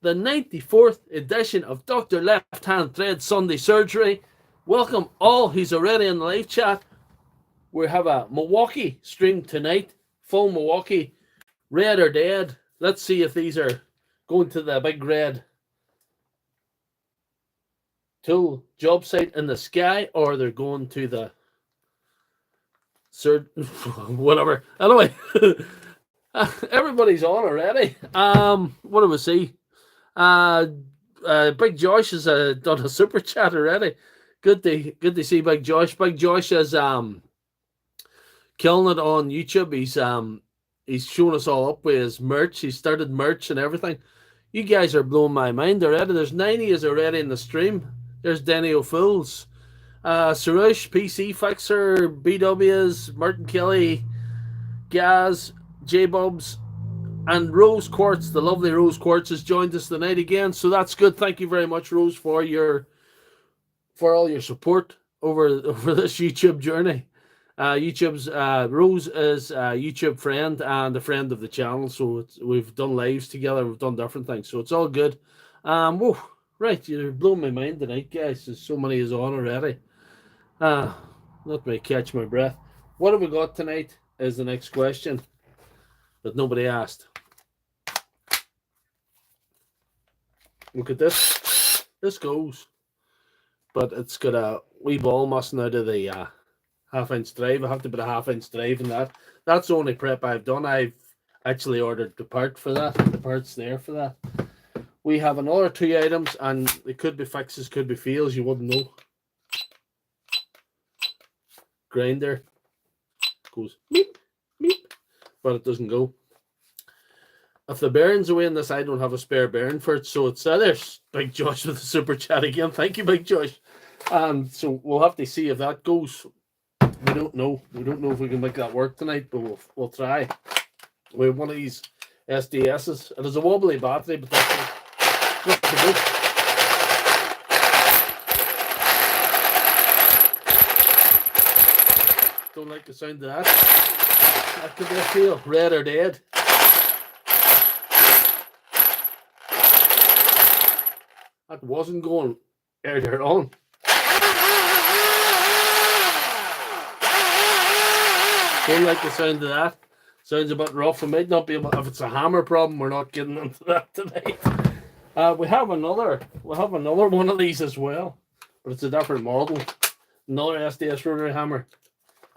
the 94th edition of Doctor Lefthandthread Sunday Surgery. Welcome all who's already in the live chat. We have a Milwaukee stream tonight, full Milwaukee, red or dead. Let's see if these are going to the big red tool job site in the sky or they're going to the whatever. Anyway, everybody's on already. What do we see? Big Josh has done a super chat already. Good to see Big Josh. Big Josh is killing it on YouTube. He's showing us all up with his merch. He started merch and everything. You guys are blowing my mind already. There's 90 is already in the stream. There's Denny O'Fools, Sarush, PC Fixer, BWs, Martin Kelly, Gaz, J-Bubs, and Rose Quartz, the lovely Rose Quartz, has joined us tonight again. So that's good. Thank you very much, Rose, for all your support over this YouTube journey. Rose is a YouTube friend and a friend of the channel. So we've done lives together. We've done different things. So it's all good. Whoa, right, you're blowing my mind tonight, guys. There's so many is on already. Let me catch my breath. What have we got tonight is the next question that nobody asked. Look at this. This goes. But it's got a wee ball missing out of the half-inch drive. I have to put a half-inch drive in that. That's the only prep I've done. I've actually ordered the part for that. The part's there for that. We have another 2 items, and it could be fixes, could be fails. You wouldn't know. Grinder. Goes meep, meep. But it doesn't go. If the bearing's away in this, I don't have a spare bearing for it. So it's there's Big Josh with the super chat again. Thank you, Big Josh. So we'll have to see if that goes. We don't know. We don't know if we can make that work tonight, but we'll try. We have one of these SDSs. It has a wobbly battery, but that's just the book. Don't like the sound of that. That could be a fail. Red or dead. That wasn't going earlier on. Don't like the sound of that. Sounds a bit rough. It might not be able, if it's a hammer problem, we're not getting into that tonight. We have another one of these as well, but it's a different model. Another SDS Rotary Hammer.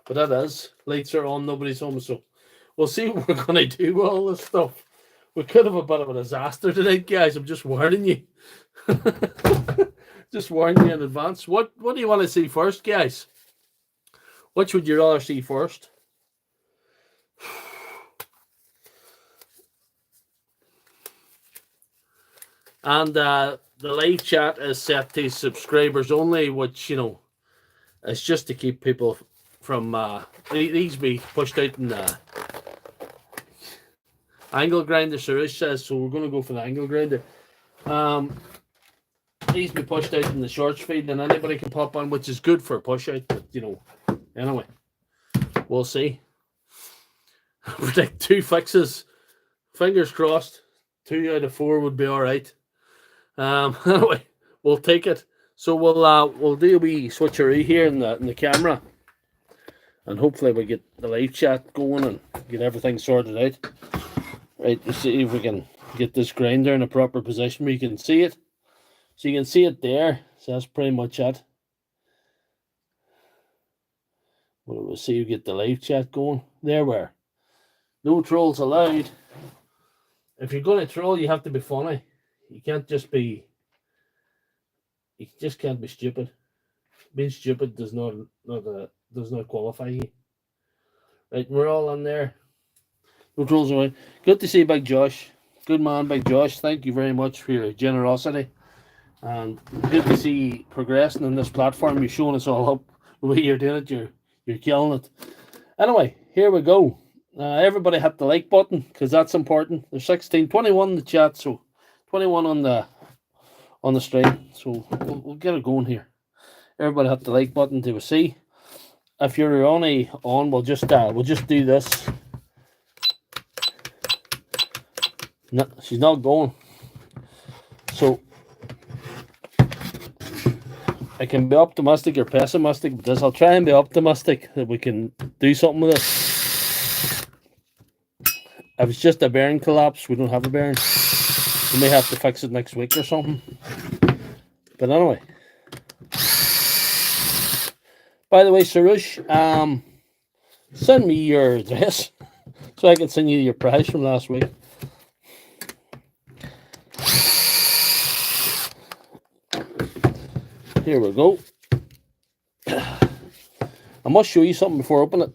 But that is. Lights are on, nobody's home, so we'll see what we're gonna do with all this stuff. We could have a bit of a disaster tonight, guys. I'm just warning you. Just warning you in advance. What do you want to see first, guys? Which would you rather see first? And the live chat is set to subscribers only, which, you know, is just to keep people from these be pushed out in the angle grinder. Suresh says, so we're going to go for the angle grinder. These be pushed out in the shorts feed, and anybody can pop on, which is good for a push out. But you know, anyway, we'll see. I predict 2 fixes. Fingers crossed. 2 out of 4 would be all right. Anyway, we'll take it. So we'll do a wee switcheroo here in the camera, and hopefully we get the live chat going and get everything sorted out. Right, let's see if we can get this grinder in a proper position where you can see it. So you can see it there. So that's pretty much it. We'll see you get the live chat going. There we are. No trolls allowed. If you're going to troll, you have to be funny. You can't just be. You just can't be stupid. Being stupid does not qualify you. Right, we're all in there. No trolls away. Good to see Big Josh. Good man, Big Josh. Thank you very much for your generosity. And good to see you progressing on this platform. You're showing us all up the way you're doing it. You're killing it. Anyway, here we go. Everybody hit the like button because that's important. There's 21 in the chat, so 21 on the stream. So we'll get it going here. Everybody hit the like button to see. If you're only on, we'll just do this. No, she's not going. So I can be optimistic or pessimistic with this. I'll try and be optimistic that we can do something with this. If it's just a bearing collapse, we don't have a bearing. We may have to fix it next week or something. But anyway. By the way, Sarush, send me your address so I can send you your prize from last week. Here we go. I must show you something before I open it.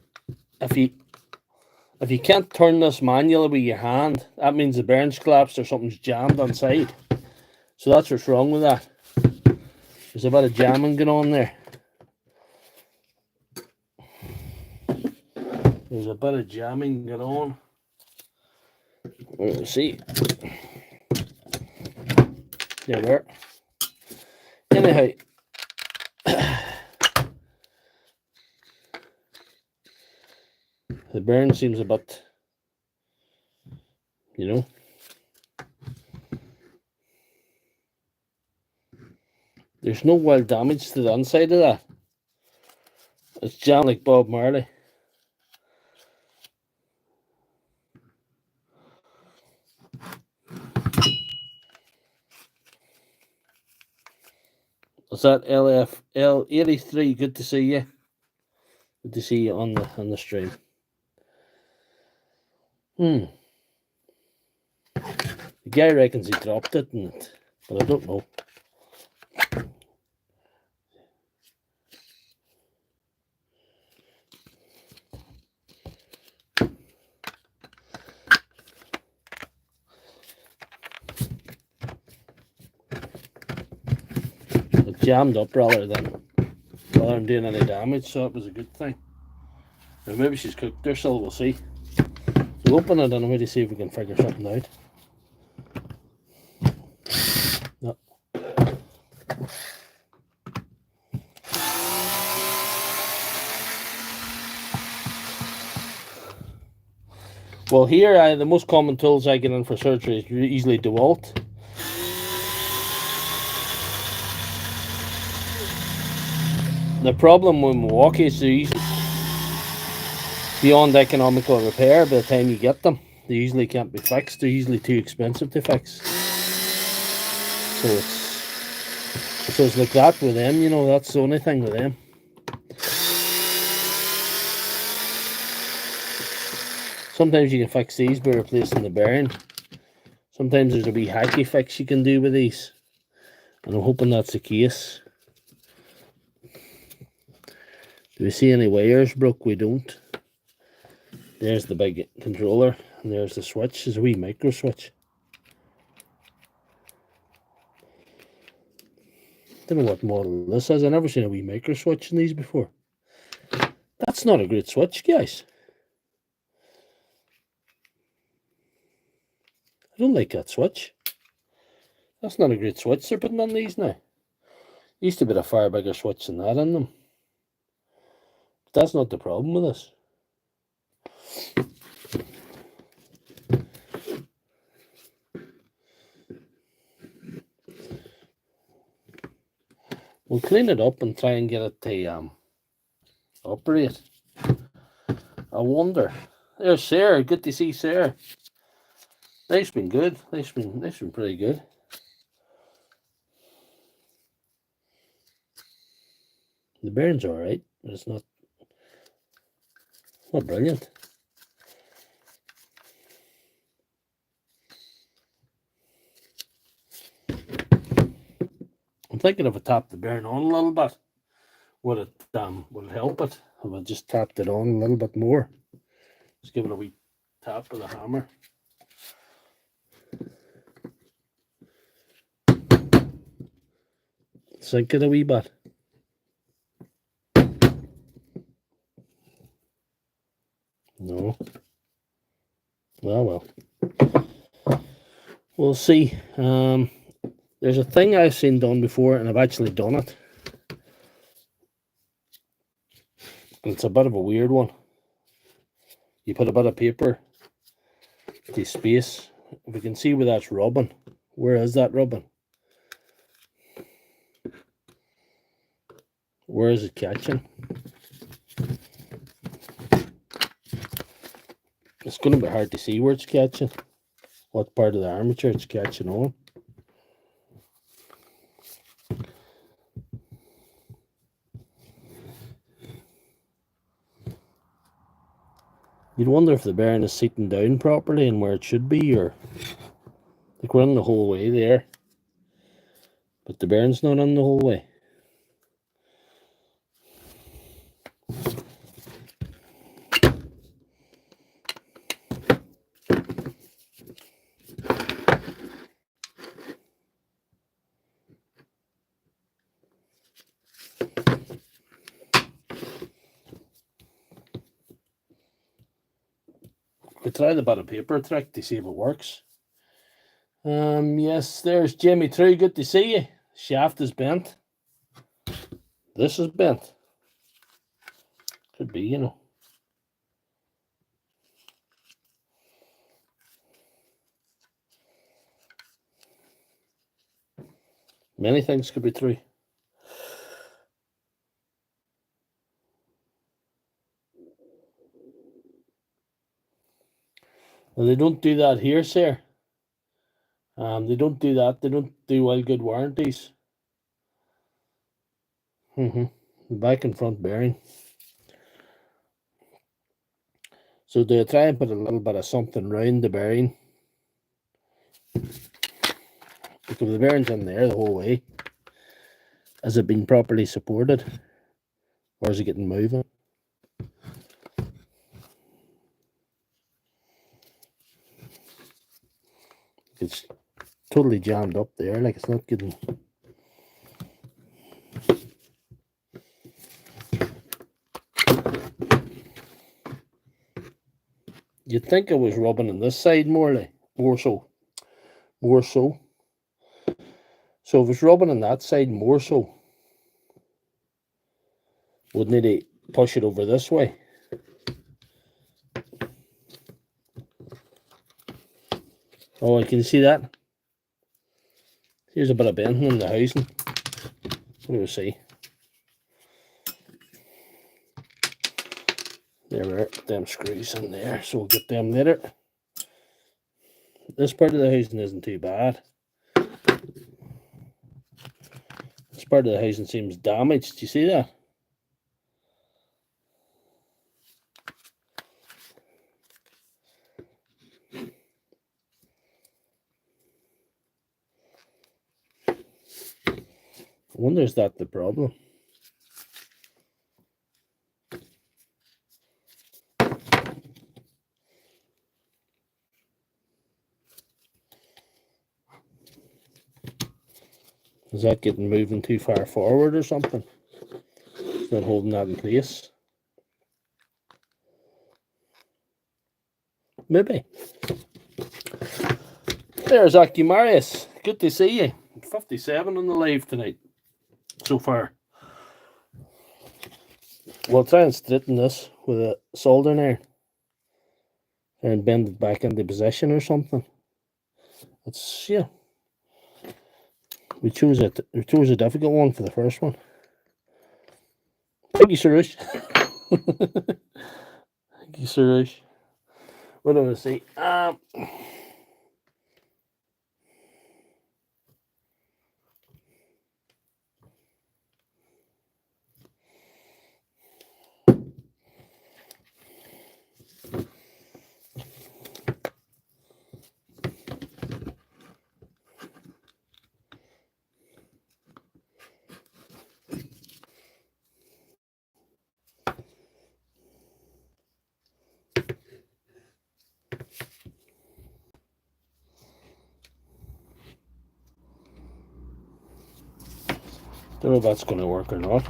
If you can't turn this manually with your hand, that means the bearing's collapsed or something's jammed on side. So that's what's wrong with that. There's a bit of jamming going on there. There's a bit of jamming going on. Let's see. There we are. Anyhow. The bearing seems a bit, you know. There's no wild damage to the inside of that. It's jammed like Bob Marley. Is that LFL83? Good to see you. Good to see you on the stream. The guy reckons he dropped it, but I don't know. It jammed up rather than doing any damage, so it was a good thing. Now maybe she's cooked her, so we'll see. We'll open it anyway to see if we can figure something out. No. Well, here the most common tools I get in for surgery is easily DeWalt. The problem with Milwaukee is they're usually beyond economical repair by the time you get them. They usually can't be fixed. They're usually too expensive to fix. So it's like that with them, you know, that's the only thing with them. Sometimes you can fix these by replacing the bearing. Sometimes there's a wee hacky fix you can do with these. And I'm hoping that's the case. Do we see any wires broke? We don't. There's the big controller, and there's the switch. There's a wee micro switch. Don't know what model this is. I've never seen a wee micro switch in these before. That's not a great switch, guys. I don't like that switch. That's not a great switch they're putting on these now. Used to be a far bigger switch than that in them. But that's not the problem with this. We'll clean it up and try and get it to operate. I wonder. There's Sarah. Good to see Sarah. Life's been good. Life's been pretty good. The bearing's alright, but it's not brilliant. I'm thinking if I tap the bearing on a little bit, would it help it? If I just tapped it on a little bit more. Just give it a wee tap with a hammer. Sink it a wee bit. No. Well. We'll see. There's a thing I've seen done before, and I've actually done it. It's a bit of a weird one. You put a bit of paper to space. If you can see where that's rubbing. Where is that rubbing? Where is it catching? It's going to be hard to see where it's catching. What part of the armature it's catching on. You'd wonder if the bearing is sitting down properly and where it should be, or like we're on the whole way there, but the bearing's not on the whole way. We tried a bit of paper trick to see if it works. Yes, there's Jamie True. Good to see you. Shaft is bent. This is bent. Could be, you know. Many things could be true. Well, they don't do that here, sir. They don't do that. They don't do well good warranties. Back and front bearing. So they try and put a little bit of something round the bearing. Because the bearing's in there the whole way. Has it been properly supported? Or is it getting moving? It's totally jammed up there, like it's not getting... You'd think I was rubbing on this side more so. So if it's rubbing on that side more so, would need to push it over this way. Oh, I can see that. Here's a bit of bending in the housing. What do we see? There are them screws in there, so we'll get them later. This part of the housing isn't too bad. This part of the housing seems damaged. Do you see that? I wonder, is that the problem? Is that getting moving too far forward or something? It's not holding that in place. Maybe. There's Acumarius. Good to see you. 57 on the live tonight so far. We'll try and straighten this with a soldering iron and bend it back into position or something. It's, yeah. We chose a difficult one for the first one. Thank you, Suresh. Thank you, Suresh. What do I say? Don't know if that's going to work or not.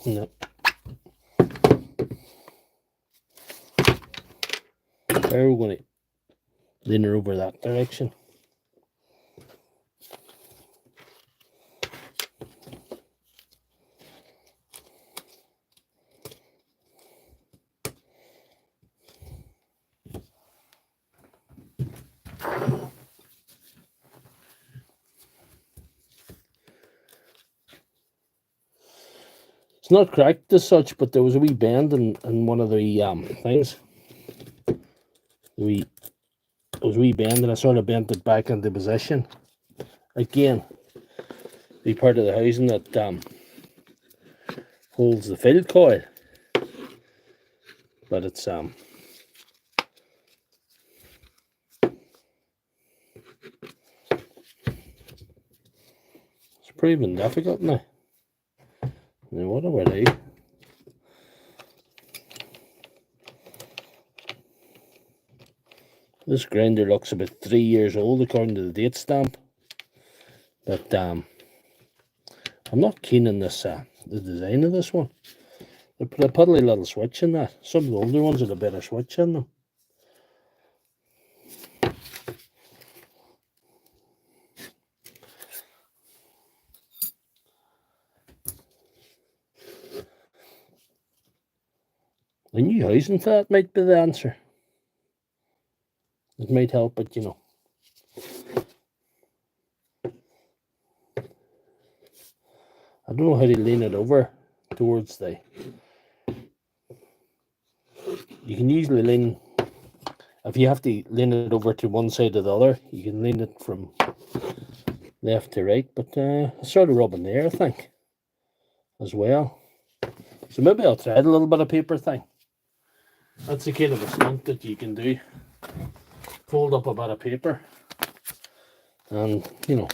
No. There, we're going to lean her over that direction. It's not cracked as such, but there was a wee bend in one of the things. There was a wee bend, and I sort of bent it back into position. Again, the part of the housing that holds the field coil, but it's proving difficult now. Now what do I do? This grinder looks about 3 years old according to the date stamp, but I'm not keen on this the design of this one. They put a puddly little switch in that. Some of the older ones had a better switch in them. A new housing for that might be the answer. It might help, but you know. I don't know how to lean it over towards the... You can usually lean... If you have to lean it over to one side or the other, you can lean it from left to right, but it's sort of rubbing there, I think, as well. So maybe I'll try the little bit of paper thing. That's the kind of a stunt that you can do. Fold up a bit of paper and, you know,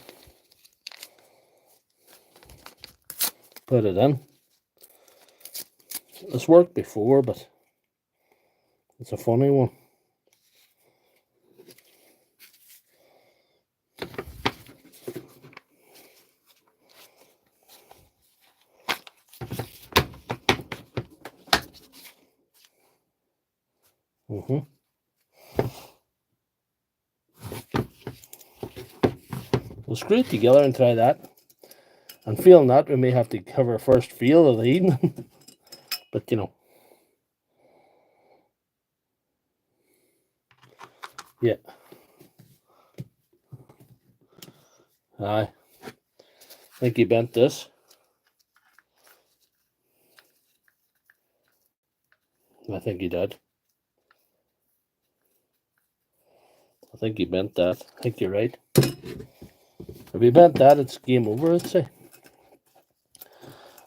put it in. It's worked before, but it's a funny one. We'll screw it together and try that. And feeling that, we may have to have our first feel of the evening. But, you know. Yeah. Aye. I think he bent this. I think he did. I think he bent that. I think you're right. If he bent that, it's game over, I'd say.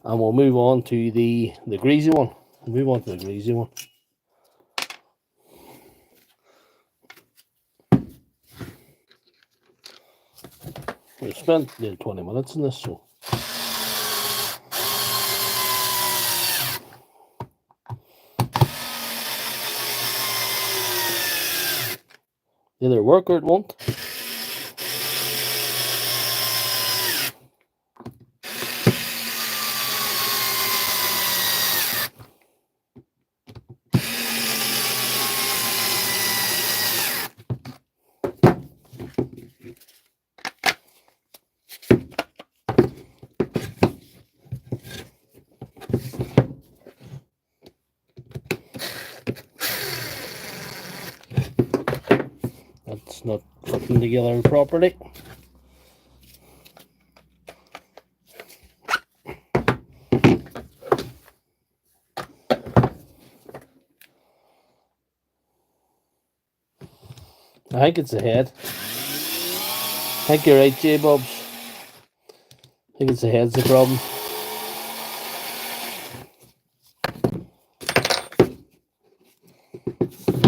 And we'll move on to the greasy one. We'll move on to the greasy one. We've spent nearly 20 minutes in this, so. Either work or it won't. That's not fitting together properly. I think it's the head. I think you're right, J-Bobs. I think it's the head's the problem.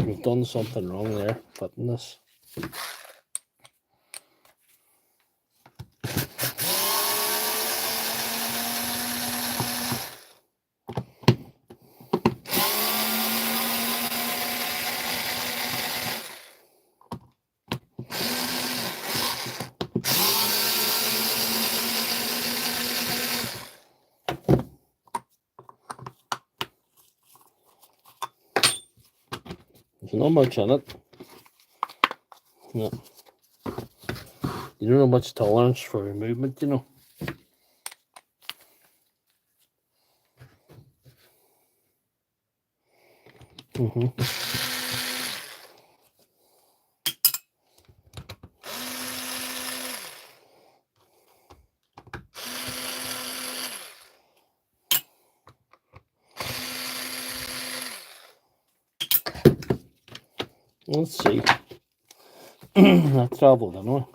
We've done something wrong there, fitting this. There's not much on it. No. You don't have much tolerance for movement, you know. Let's see. That travelled anyway.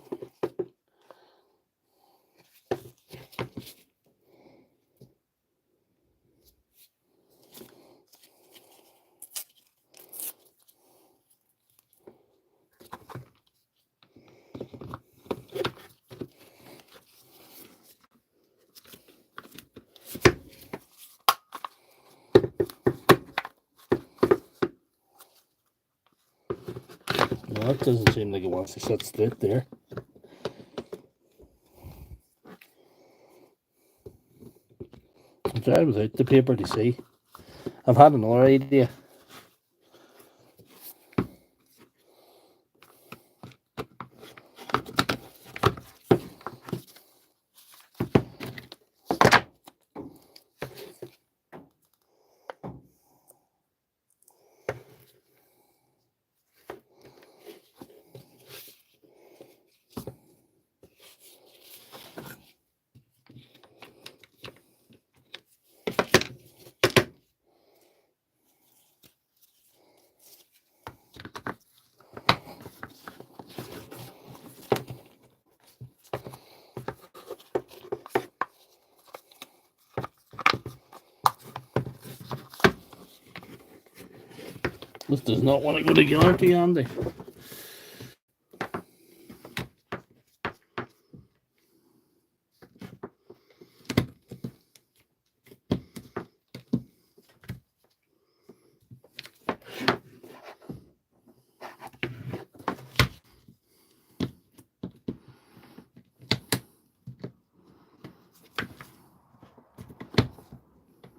Well, that doesn't seem like it wants to sit straight there. I'll try without the paper to see. I've had another idea. This does not want to go together, to you, Andy.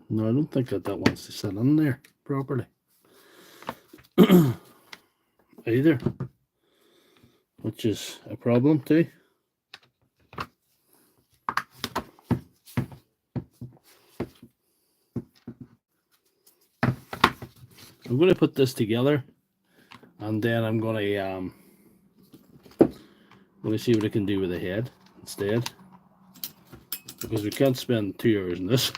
No, I don't think that wants to sit in there properly. Either, which is a problem too. I'm going to put this together, and then I'm going to see what I can do with the head instead, because we can't spend 2 hours in this,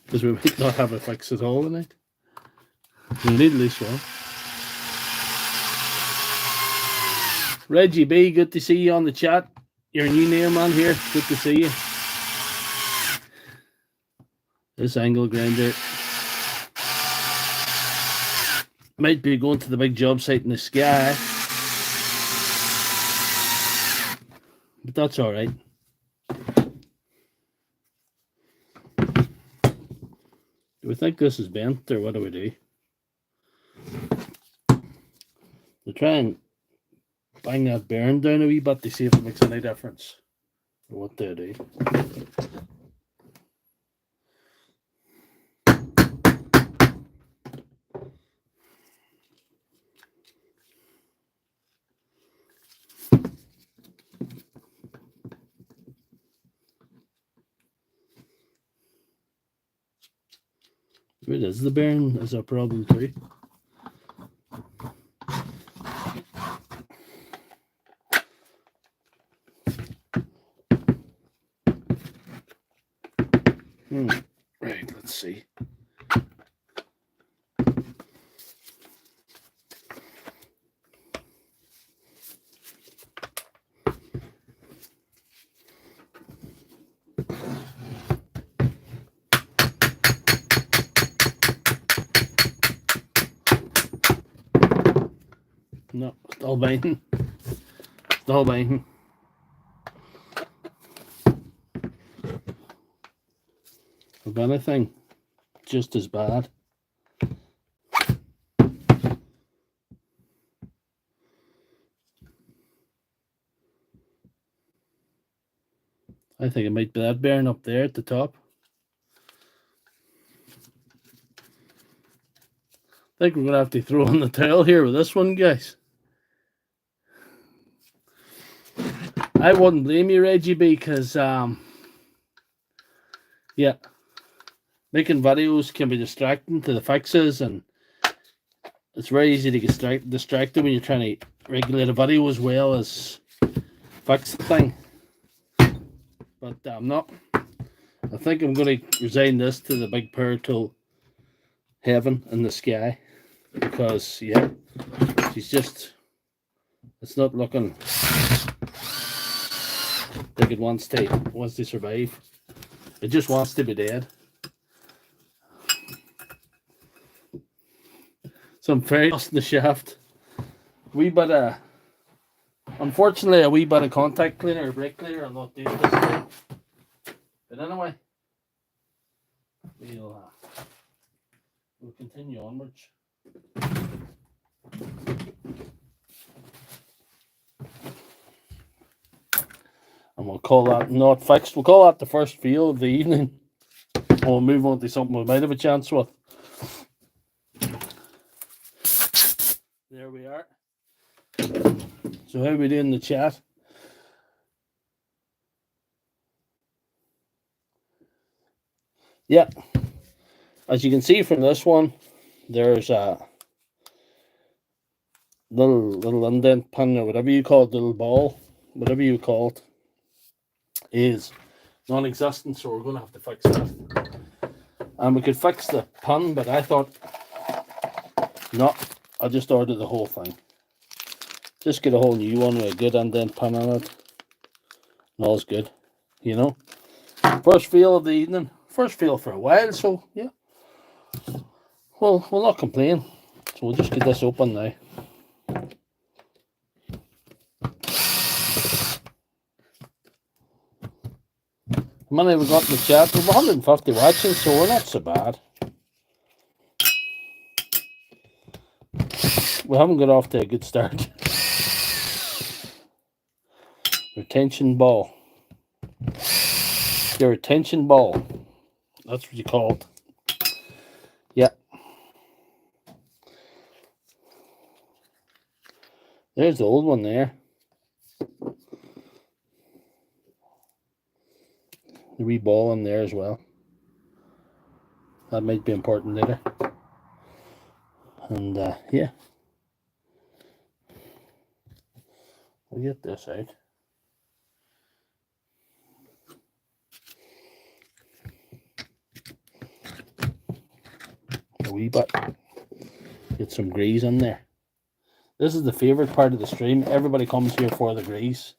because we might not have a fix at all tonight. We need at least one. Reggie B, good to see you on the chat. You're a new name on here. Good to see you. This angle grinder might be going to the big job site in the sky, but that's all right. Do we think this is bent, or what do we do? We'll try and bang that bearing down a wee bit to see if it makes any difference, or what do I do? It is the bearing is a problem too. Right, let's see. No, still binding. Still binding. If anything, just as bad. I think it might be that bearing up there at the top. I think we're going to have to throw in the towel here with this one, guys. I wouldn't blame you, Reggie B, because, yeah, making videos can be distracting to the fixes, and it's very easy to get distracted when you're trying to regulate a video as well as fix the thing. But I'm not. I think I'm going to resign this to the big power tool heaven in the sky, because, yeah, it's not looking like it wants to survive. It just wants to be dead. Some very dust in the shaft. Unfortunately, a wee bit of contact cleaner or brake cleaner will not do this today. But anyway, we'll continue onwards. And we'll call that not fixed. We'll call that the first feel of the evening. And we'll move on to something we might have a chance with. There we are. So how are we doing in the chat? Yeah. As you can see from this one, there's a little indent pin or whatever you call it, little ball, whatever you call it, is non-existent, so we're going to have to fix that. And we could fix the pin, but I thought, no, I'll just order the whole thing. Just get a whole new one with a good indent pin on it. And all's good, you know. First feel of the evening, first feel for a while, so yeah. Well, we'll not complain. So we'll just get this open now. How many we got in the chat? We've 150 watching, so we're not so bad. We haven't got off to a good start. Retention ball. The retention ball. That's what you call it. Yeah. There's the old one there. The wee ball in there as well. That might be important later. And yeah. We'll get this out. A wee bit. Get some grease in there. This is the favourite part of the stream. Everybody comes here for the grease.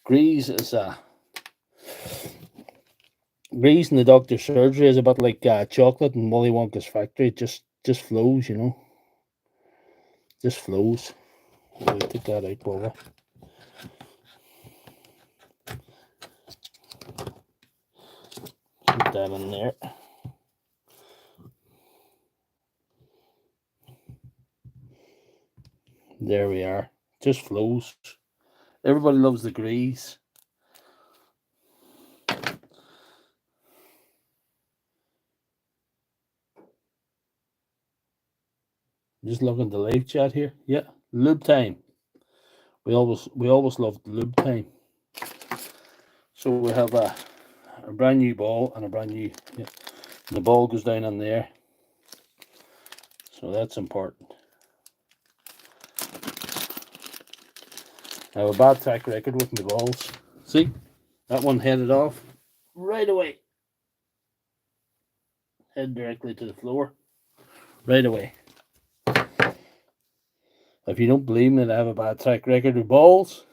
Grease is grease in the Doctor Surgery is a bit like chocolate in Willy Wonka's factory. It just flows, you know. Just flows. We'll take that out, Bobby. Put that in there. There we are. Just flows. Everybody loves the grease. Just looking at the live chat here. Yeah, lube time. We always love the lube time. So we have a brand new ball and a brand new. Yeah, the ball goes down in there. So that's important. I have a bad track record with my balls. See, that one headed off right away. Head directly to the floor. Right away. If you don't believe me that I have a bad track record with balls,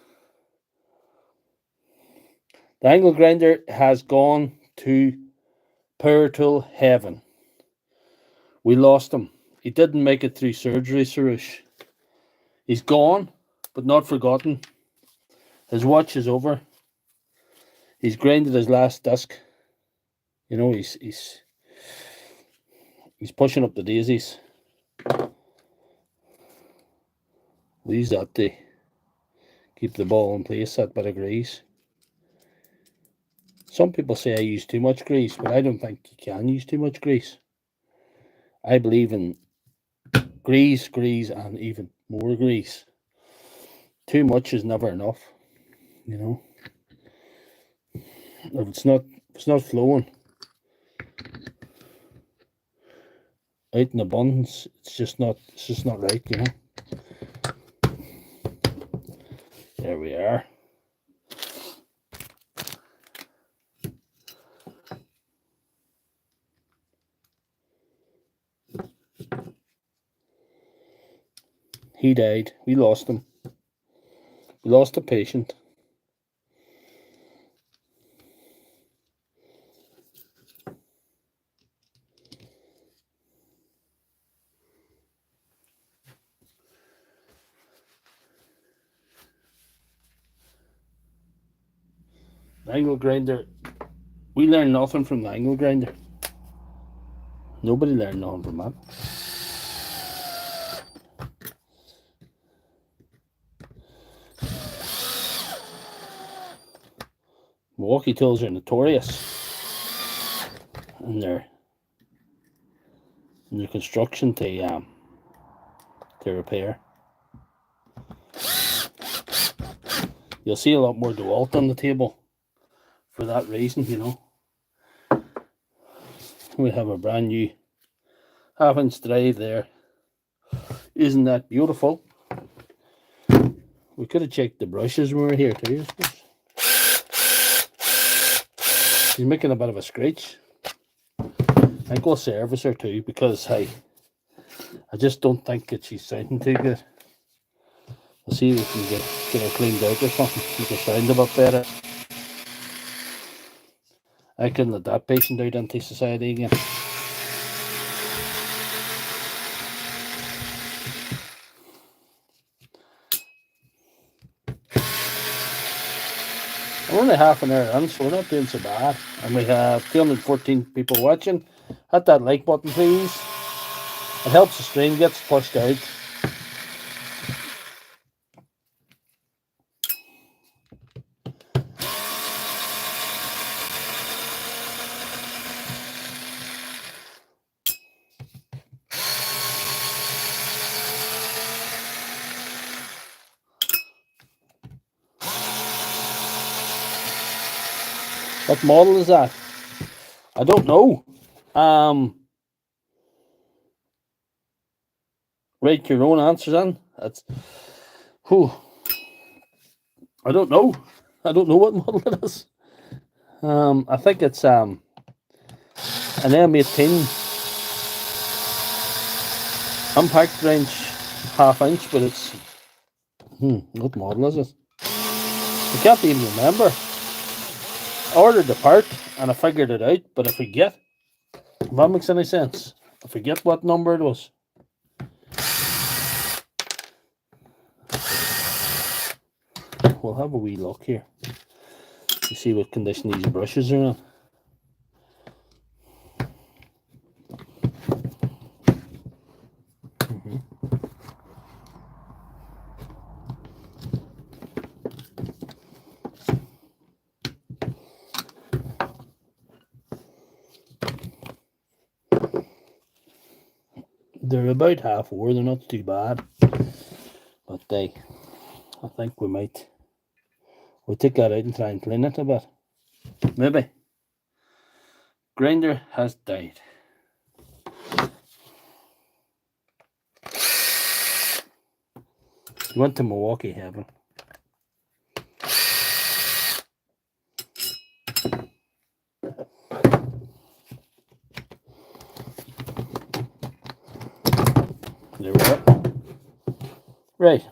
the angle grinder has gone to power tool heaven. We lost him. He didn't make it through surgery, Sarush. He's gone, but not forgotten. His watch is over. He's grinded his last disc. You know, he's pushing up the daisies. We use that to keep the ball in place, that bit of grease. Some people say I use too much grease, but I don't think you can use too much grease. I believe in grease, and even more grease. Too much is never enough, you know. If it's not flowing out in abundance, it's just not right, you know. There we are. He died. We lost him. We lost a patient. Angle grinder. We learned nothing from the angle grinder. Nobody learned nothing from that. Milwaukee tools are notorious in their construction to repair. You'll see a lot more DeWalt on the table for that reason, you know. We have a brand new 1/2-inch drive there. Isn't that beautiful? We could have checked the brushes when we were here too, I suppose. He's making a bit of a screech. I think we'll service her too, because I just don't think that she's sounding too good. We'll see if we can get her cleaned out or something. Make her sound a bit better. I couldn't let that patient out into society again. We're only half an hour in, so we're not doing so bad. And we have 214 people watching. Hit that like button, please. It helps the stream gets pushed out. What model is that? I don't know. Write your own answers in. That's I don't know. I don't know what model it is. I think it's an M18 impact wrench 1/2-inch, but it's what model is it? I can't even remember. I ordered the part and I figured it out, but I forget. If that makes any sense. I forget what number it was. We'll have a wee look here to see what condition these brushes are in. They're about half over, they're not too bad. But I think we'll take that out and try and clean it a bit. Maybe. Grinder has died. He went to Milwaukee Heaven. There we are. Right.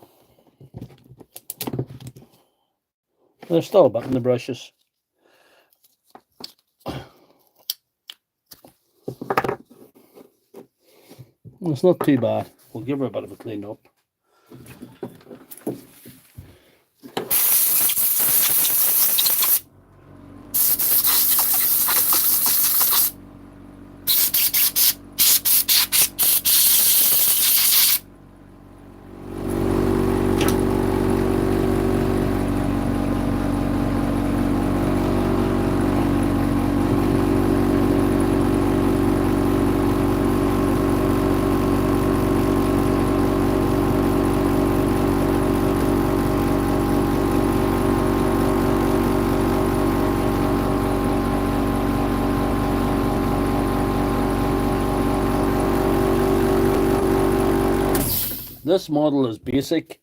There's still a bit in the brushes. It's not too bad. We'll give her a bit of a clean up. This model is basic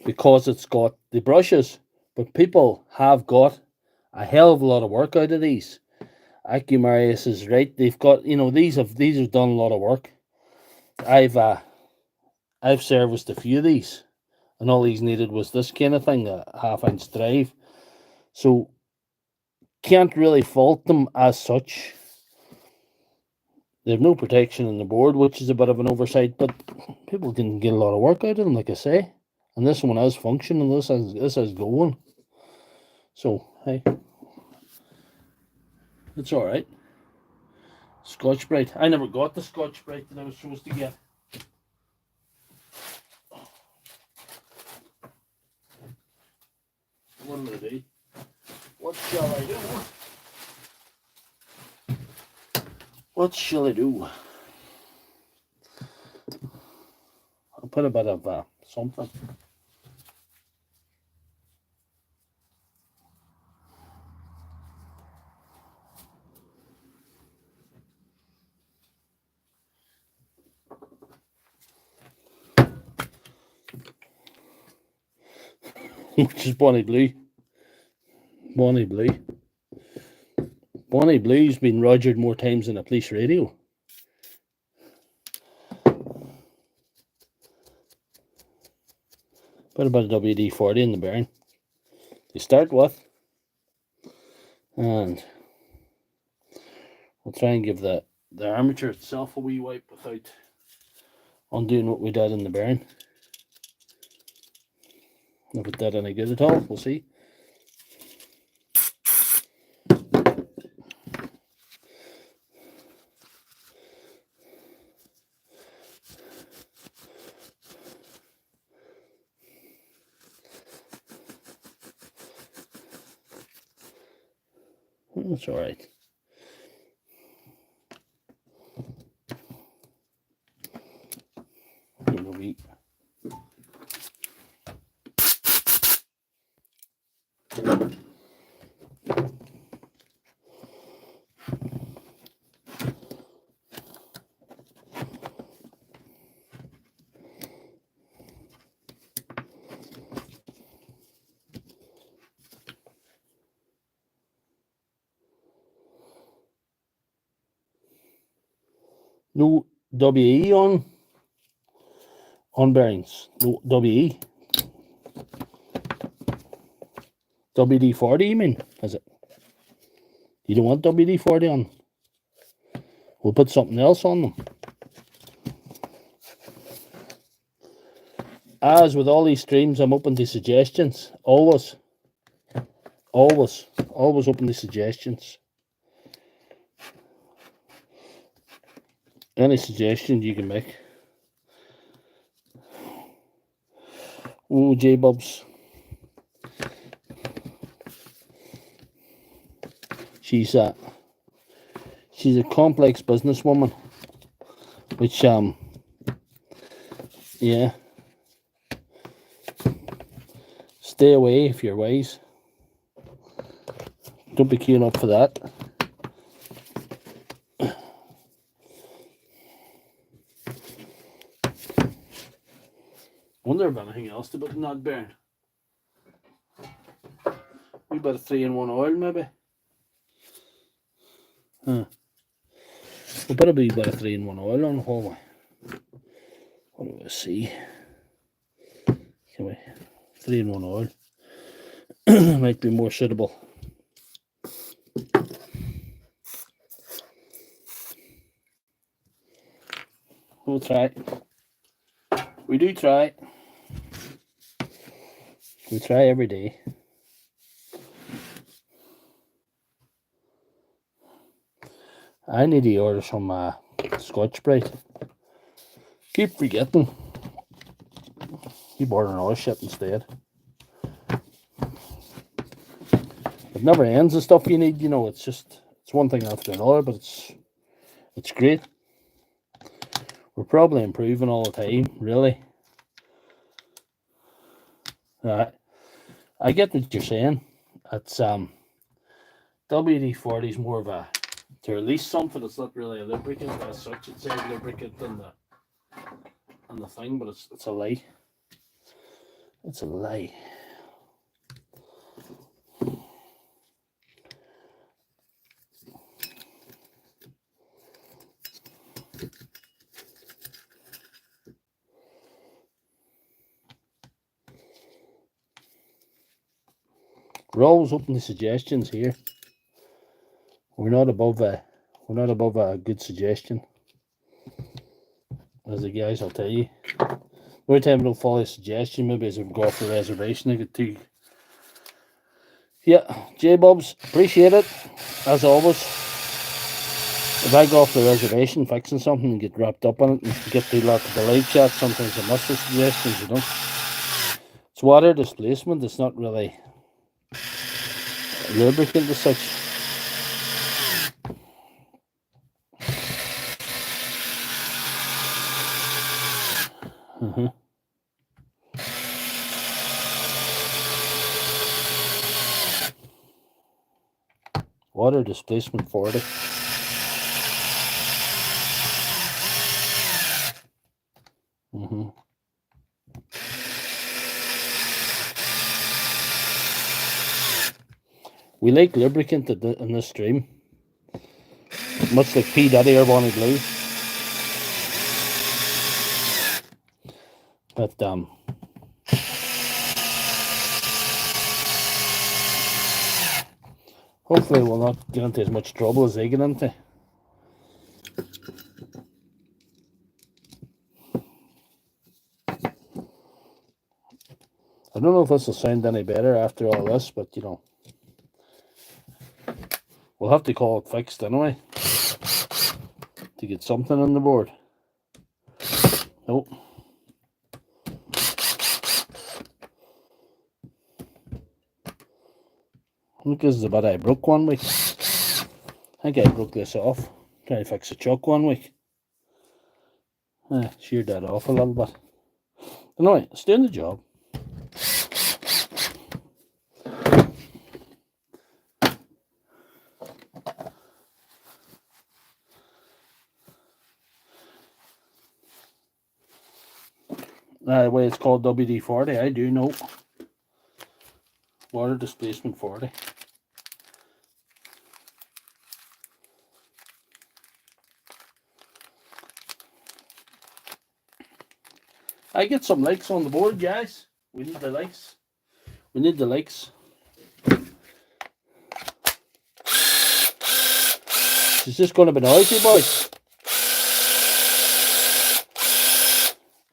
because it's got the brushes, but people have got a hell of a lot of work out of these. Acumarius is right. They've got, these have done a lot of work. I've I've serviced a few of these, and all these needed was this kind of thing, a 1/2 inch drive. So can't really fault them as such. They have no protection on the board, which is a bit of an oversight, but people can get a lot of work out of them, like I say. And this one has functioning, this is going. So, hey, it's alright. Scotch-Brite. I never got the Scotch-Brite that I was supposed to get. What am I do? What shall I do? What shall I do? I'll put a bit of something. Which is Bonnie Blue. Bonnie Blue. Bonnie Blue's been rogered more times than a police radio. Put about a WD-40 in the bearing to start with, and we'll try and give the armature itself a wee wipe without undoing what we did in the bearing. If it did any good at all, we'll see. That's all right. No WE on bearings. No WE. WD-40, you mean? Is it? You don't want WD-40 on? We'll put something else on them. As with all these streams, I'm open to suggestions. Always open to suggestions. Any suggestion you can make. Oh, J-Bubs. She's a complex businesswoman, which yeah. Stay away if you're wise. Don't be queuing up for that. Wonder if anything else to put in that bearing. We better 3-in-1 oil maybe. Huh. We'll put a wee bit of 3-in-1 oil on the hallway. What do we see? Can we 3-in-1 oil? Might be more suitable. We'll try. We do try. We try every day. I need to order some Scotch-Brite. Keep forgetting. Keep ordering all shit instead. It never ends the stuff you need, you know. It's one thing after another, but it's great. We're probably improving all the time, really. I get what you're saying. It's WD-40 is more of a to release something. It's not really a lubricant as such. It's a lubricant than the thing, but it's a lie. It's a lie. We're always open to suggestions here. We're not above a good suggestion. As the guys will tell you. Every time we don't follow a suggestion, maybe as we go off the reservation, I get too. Yeah, J-Bubs, appreciate it. As always. If I go off the reservation fixing something and get wrapped up on it and get too lot of the live chat, sometimes I miss the suggestions, you know. It's water displacement, it's not really lubricant as such. Water displacement 40. We like lubricant in this stream, much like P Daddy or Bonnie Blue. But hopefully we'll not get into as much trouble as they get into. I don't know if this will sound any better after all this, but you know, we'll have to call it fixed anyway to get something on the board. Nope. I think this is about I broke one week. I think I broke this off. Trying to fix a chuck one week. Sheared that off a little bit. Anyway, it's doing the job. The way it's called WD-40, I do know. Water displacement 40. I get some likes on the board, guys. We need the likes. We need the likes. Is this going to be noisy, boys?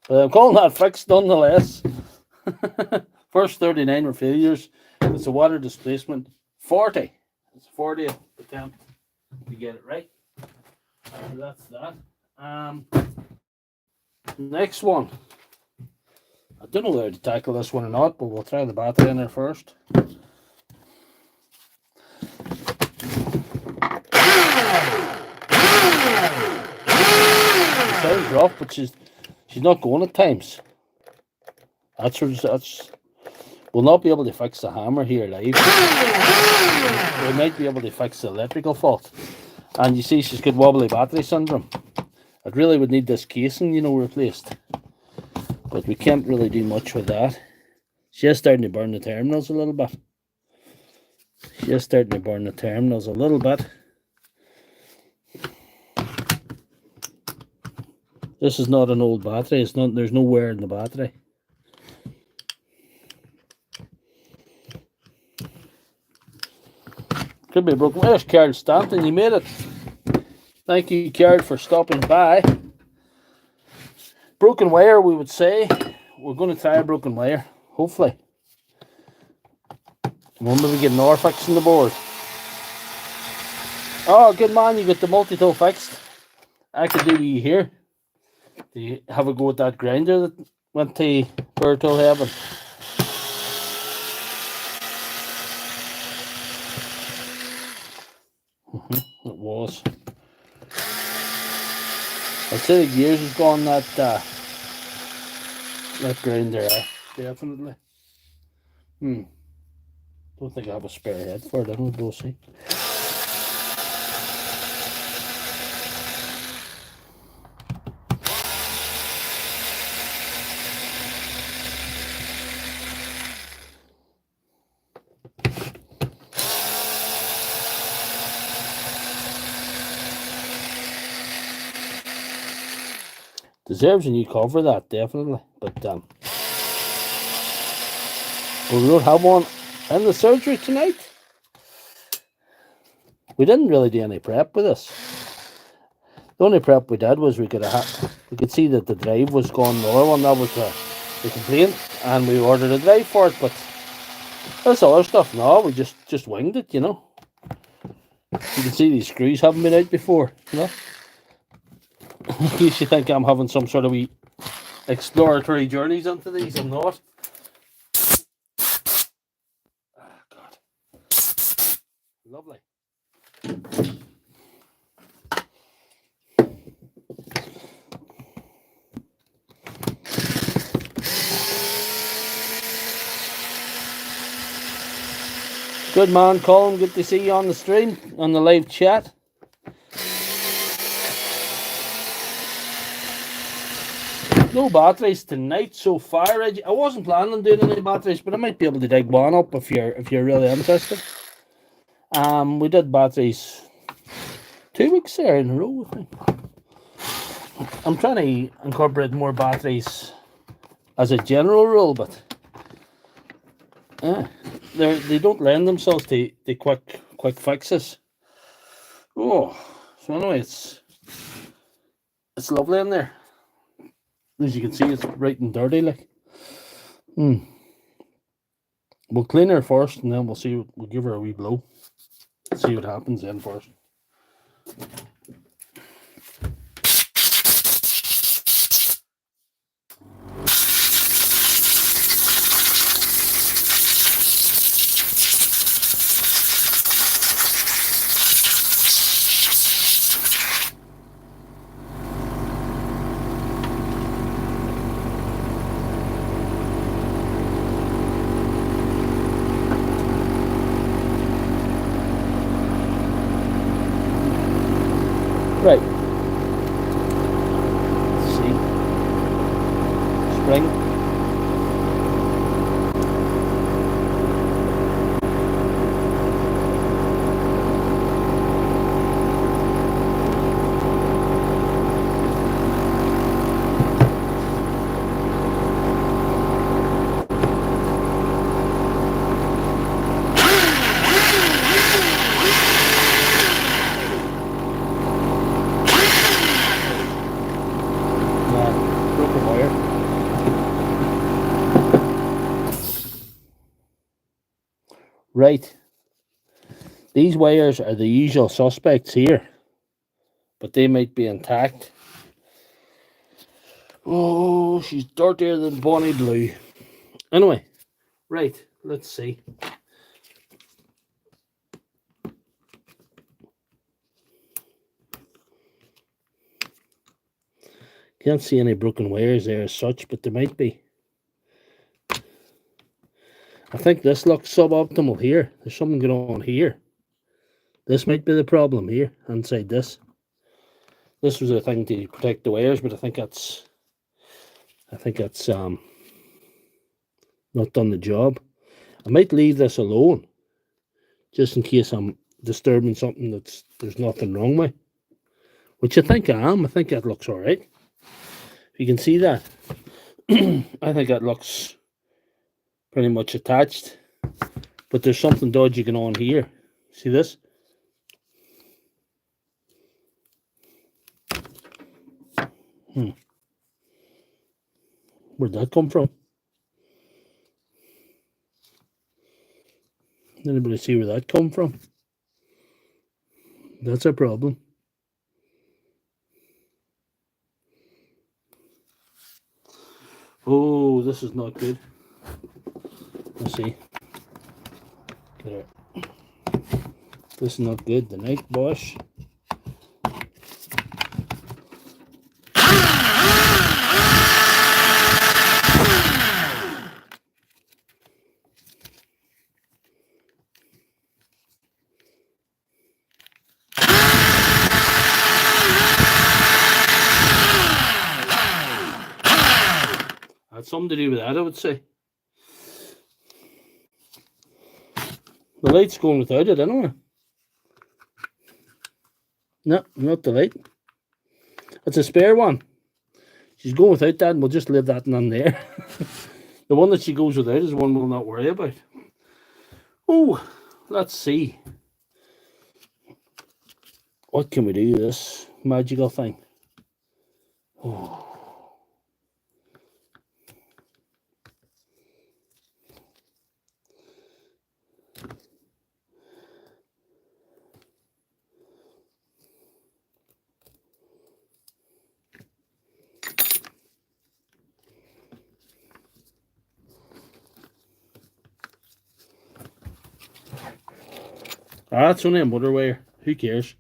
But I'm calling that fixed nonetheless. First 39 were failures. It's a water displacement 40. It's 40th attempt to get it right. So that's that. Next one. I don't know whether to tackle this one or not, but we'll try the battery in there first. It sounds rough, but she's not going at times. We'll not be able to fix the hammer here live. We might be able to fix the electrical fault. And you see she's got wobbly battery syndrome. It really would need this casing, you know, replaced. But we can't really do much with that. She is starting to burn the terminals a little bit. This is not an old battery. There's no wear in the battery. Could be broken. There's Carl Stanton. You made it. Thank you, Carl, for stopping by. Broken wire, we would say. We're going to try a broken wire, hopefully. We'll maybe get an hour fixing the board. Oh, good man, you got the multi-tool fixed. I could do you here. Do you have a go at that grinder that went to power tool heaven? It was. I'd say the gears has gone that grinder, definitely. Don't think I have a spare head for it. I don't know, we'll see. Deserves a new cover, that definitely, but we don't have one. And the surgery tonight. We didn't really do any prep with this. The only prep we did was we could see that the drive was gone lower, and that was the complaint, and we ordered a drive for it. But this other stuff, no, we just winged it, you know. You can see these screws haven't been out before, you know. In case you think I'm having some sort of wee exploratory journeys into these, I'm not. Ah, God. Lovely. Good man, Colin. Good to see you on the stream, on the live chat. No batteries tonight so far. I wasn't planning on doing any batteries, but I might be able to dig one up if you're really interested. We did batteries 2 weeks there in a row, I think. I'm trying to incorporate more batteries as a general rule, but they don't lend themselves to quick fixes. Oh, so anyway, it's lovely in there. As you can see, it's bright and dirty, like. We'll clean her first, and then we'll give her a wee blow. See what happens then first. Right. Let's see. Spring. Right. These wires are the usual suspects here, but they might be intact. Oh, she's dirtier than Bonnie Blue. Anyway, right, let's see. Can't see any broken wires there as such, but there might be. I think this looks suboptimal here. There's something going on here. This might be the problem here, inside this. This was a thing to protect the wires, but I think that's not done the job. I might leave this alone, just in case I'm disturbing something there's nothing wrong with. Which I think I am. I think that looks alright. If you can see that, I think that looks pretty much attached. But there's something dodgy going on here. See this? Where'd that come from? Anybody see where that come from? That's a problem. Oh, this is not good. Let's see. Get it. This is not good. The night Bosch. Had something to do with that, I would say. The light's going without it anyway. No, not the light. It's a spare one. She's going without that, and we'll just leave that none there. The one that she goes without is one we'll not worry about. Oh, let's see. What can we do this magical thing? Oh. Ah, it's only a motor wire. Who cares?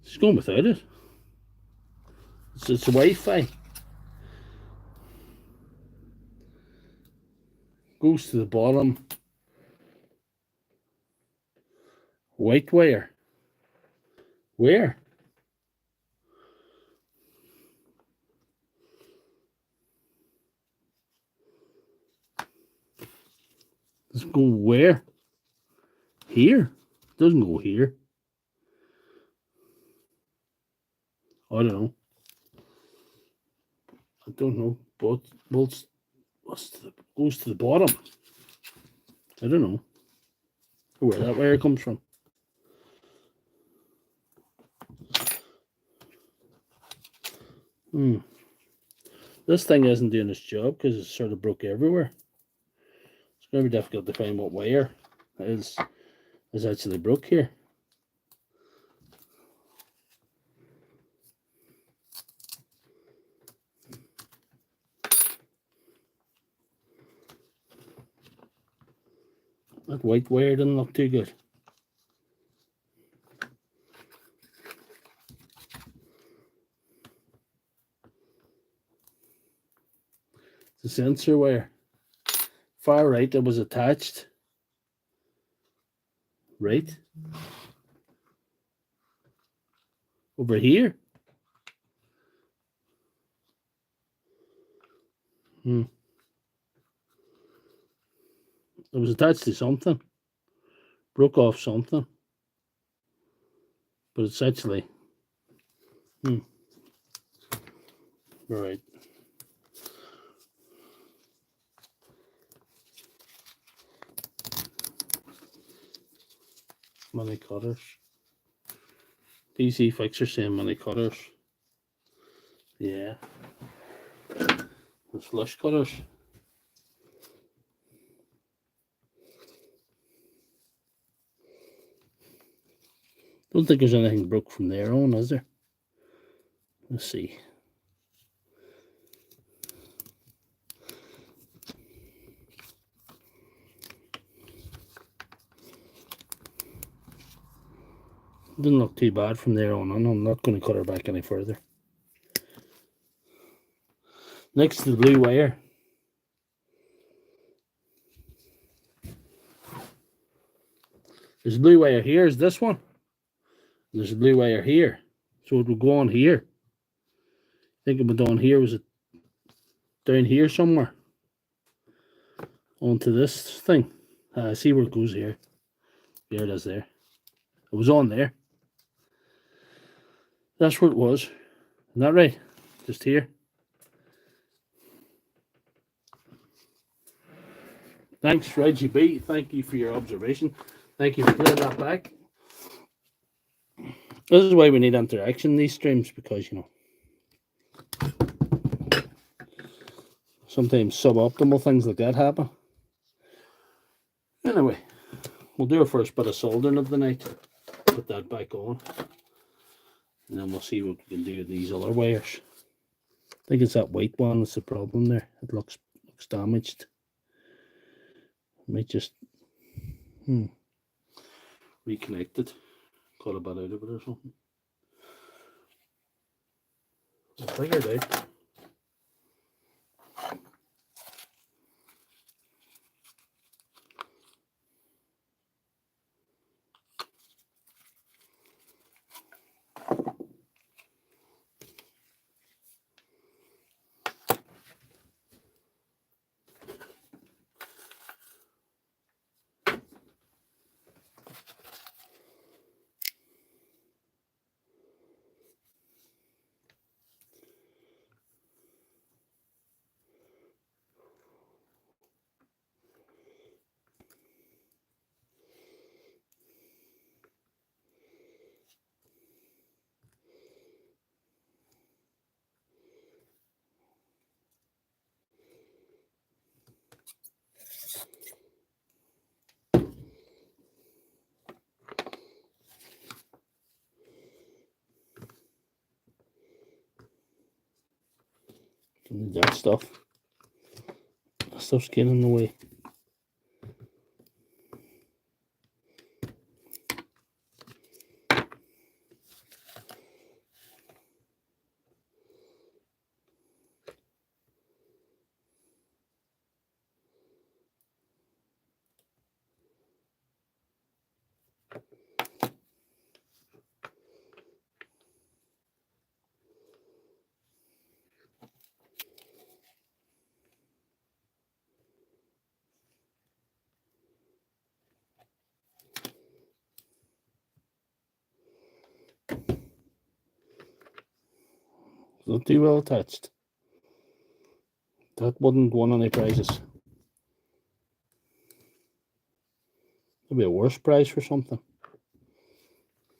She's going without it. It's a Wi-Fi. Goes to the bottom. White wire. Where? Does it go where? Here? It doesn't go here. I don't know. I don't know. Bolts goes to the bottom. I don't know where that wire comes from. This thing isn't doing its job because it's sort of broke everywhere. It's going to be difficult to find what wire is actually broke here. That white wire didn't look too good. It's a sensor wire. Far right, it was attached. Right. Over here. It was attached to something. Broke off something. But it's actually... Right. Mini cutters. DC fixer saying mini cutters. Yeah. There's flush cutters. Don't think there's anything broke from there on, is there? Let's see. Didn't look too bad from there on. I'm not going to cut her back any further. Next to the blue wire. There's a blue wire here, is this one. There's a blue wire here. So it will go on here. I think it went on here. Was it down here somewhere? Onto this thing. I see where it goes here. There it is there. It was on there. That's where it was. Isn't that right? Just here. Thanks, Reggie B. Thank you for your observation. Thank you for putting that back. This is why we need interaction in these streams, because, you know, sometimes suboptimal things like that happen. Anyway, we'll do our first bit of soldering of the night. Put that back on. And then we'll see what we can do with these other wires. I think it's that white one that's the problem there. It looks damaged. Might just reconnect it. Cut a bit out of it or something. I'll figure it out. Don't need that stuff. That stuff's getting in the way. Not too well attached. That wouldn't win any prizes. Maybe a worse prize for something.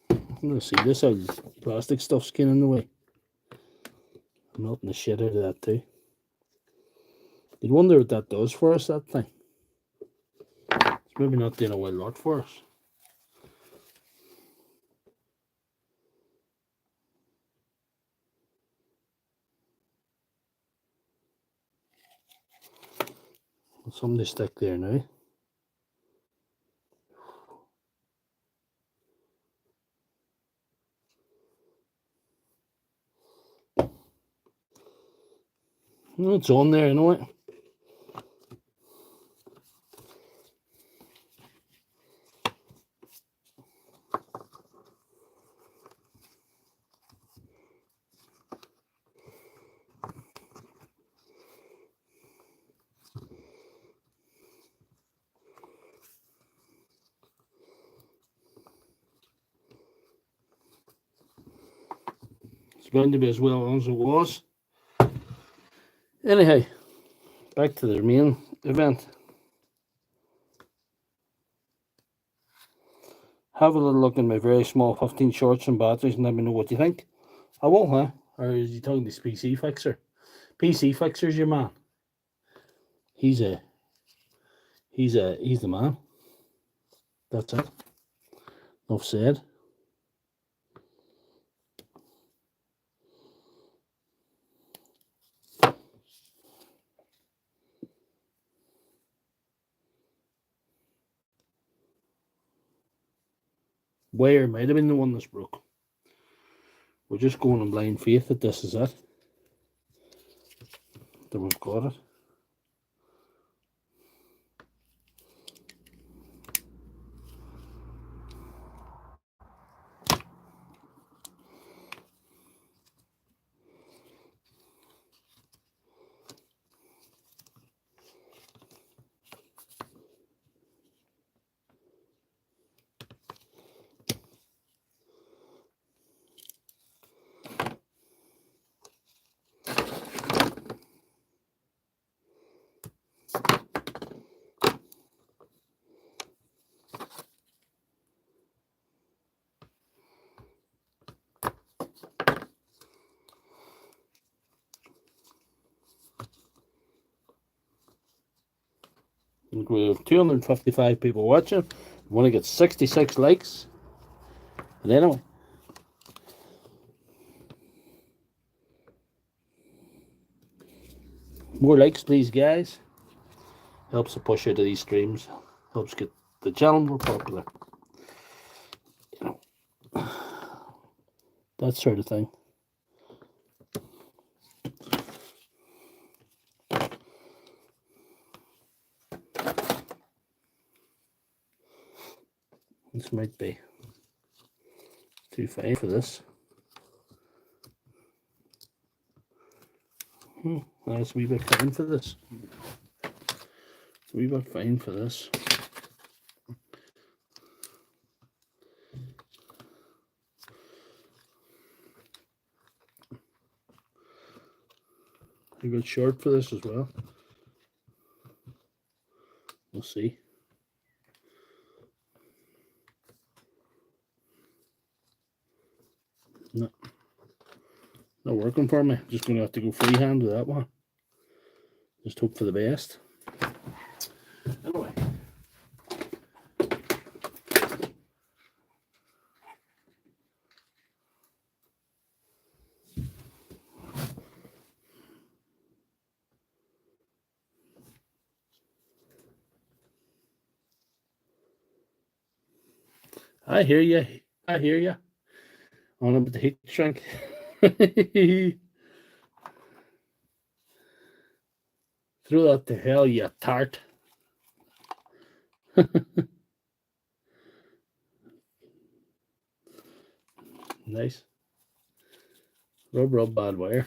I'm gonna see this how plastic stuff's getting in the way. I'm melting the shit out of that too. You'd wonder what that does for us, that thing. It's maybe not doing a whole lot for us. Somebody stick there now. Well, it's on there, you know it. It's going to be as well as it was. Anyhow, back to the main event. Have a little look in my very small 15 shorts and batteries and let me know what you think. I will, huh? Or is he talking to this PC Fixer? PC Fixer's your man. He's the man. That's it. Enough said. Wire might have been the one that's broke. We're just going on blind faith that this is it. That we've got it. We have 255 people watching. We want to get 66 likes. And anyway, more likes, please, guys. Helps to push out of these streams. Helps get the channel more popular. You know, that sort of thing. This might be too fine for this. That's a wee bit fine for this. A wee bit fine for this. A bit short for this as well. We'll see. No, not working for me. Just going to have to go freehand with that one. Just hope for the best. Anyway. I hear you. I hear you. On about the heat shrink. Throw that to hell, you tart. Nice. Rub bad wire.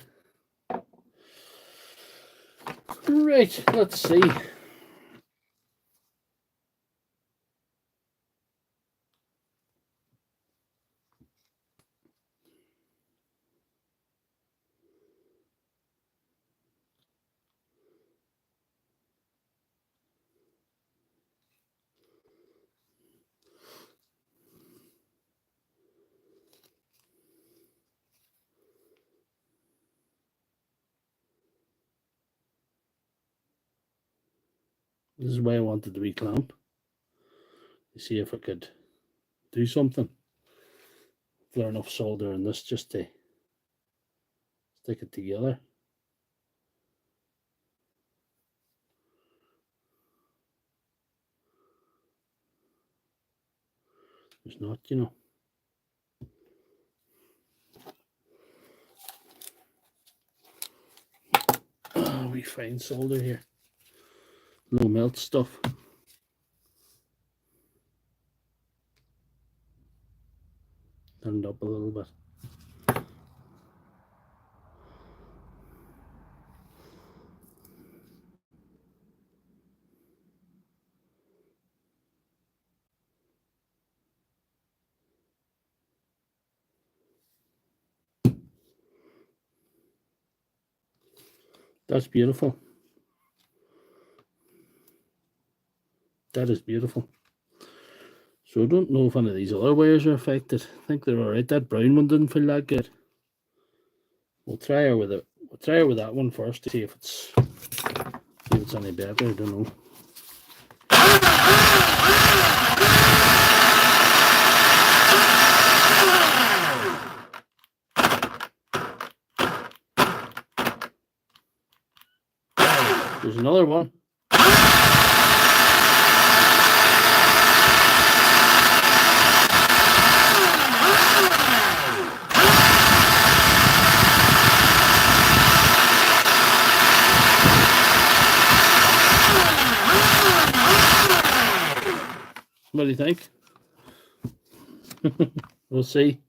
Right, let's see. This is why I wanted to be clamp. To see if I could do something. If there enough solder in this just to stick it together. There's not, you know. Oh, we find solder here. Low melt stuff. Turn it up a little bit. That's beautiful. That is beautiful. So I don't know if any of these other wires are affected. I think they're alright. That brown one didn't feel that good. We'll try her with it. We'll try her with that one first to see if it's any better. I don't know. There's another one. What do you think? We'll see.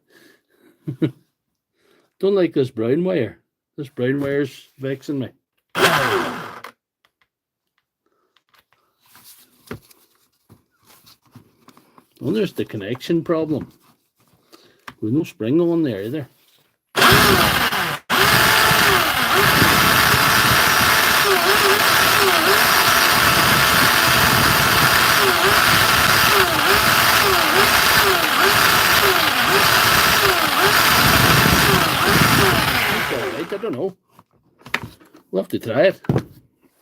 Don't like this brown wire. This brown wire's vexing me. Well, there's the connection problem. With no spring on there either. I don't know. We'll have to try it.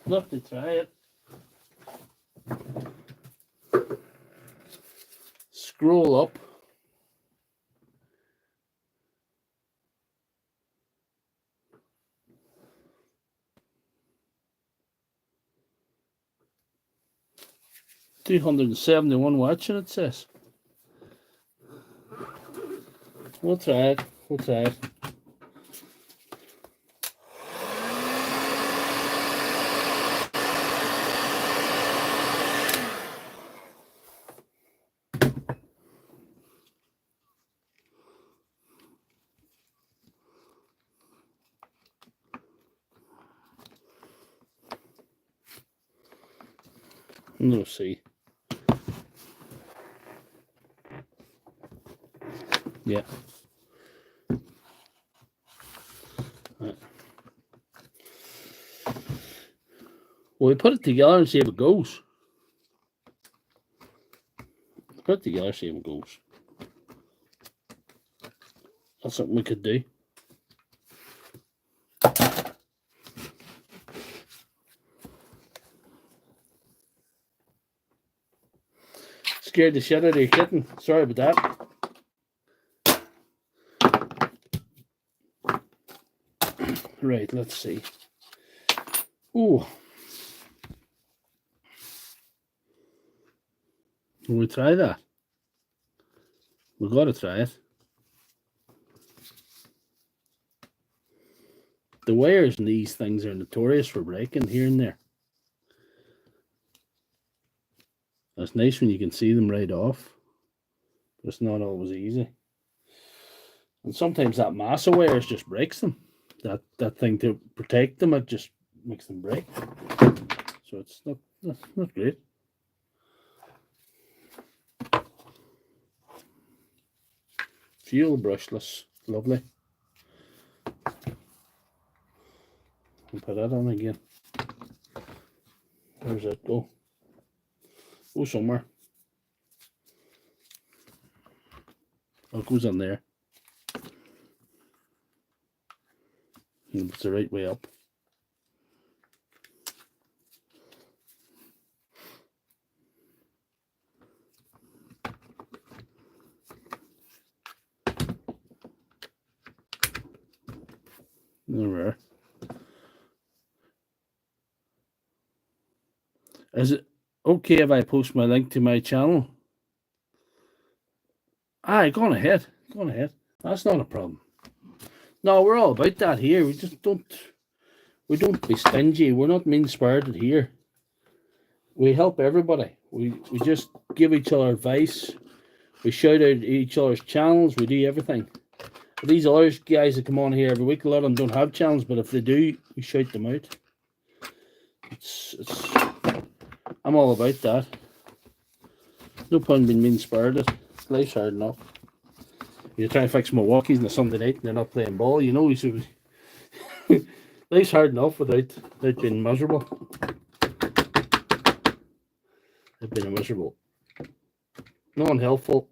We'll have to try it. Scroll up. $371 watts, and it says. We'll try it. We'll try it. We'll see. Yeah. Right. Well, we put it together and see if it goes. Put it together, see if it goes. That's something we could do. Scared the shit out of your kitten. Sorry about that. Right, let's see. Ooh. Will we try that? We've got to try it. The wires in these things are notorious for breaking here and there. It's nice when you can see them right off. But it's not always easy. And sometimes that mass of wires just breaks them. That thing to protect them, it just makes them break. So it's not great. Fuel brushless, lovely. I'll put that on again. Where's that go? Go somewhere. Oh, it goes on there. And it's the right way up. There we are. Is it okay if I post my link to my channel? Aye, go on ahead. Go on ahead. That's not a problem. No, we're all about that here. We just don't be stingy. We're not mean-spirited here. We help everybody. We just give each other advice. We shout out each other's channels. We do everything. These other guys that come on here every week, a lot of them don't have channels, but if they do, we shout them out. I'm all about that. No point being mean-spirited. Life's hard enough. You try to fix Milwaukee's on a Sunday night and they're not playing ball, you know. Life's hard enough without being miserable. They've been miserable. No unhelpful.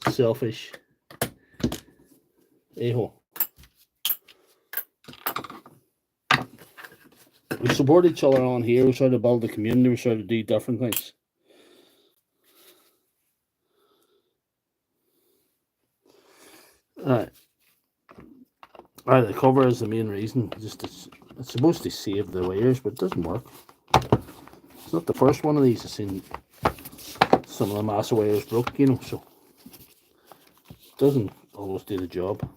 Selfish. A-hole. We support each other on here. We try to build a community. We try to do different things. Right. The cover is the main reason. It's supposed to save the wires, but it doesn't work. It's not the first one of these. I've seen some of the mass wires broke, you know, so it doesn't always do the job.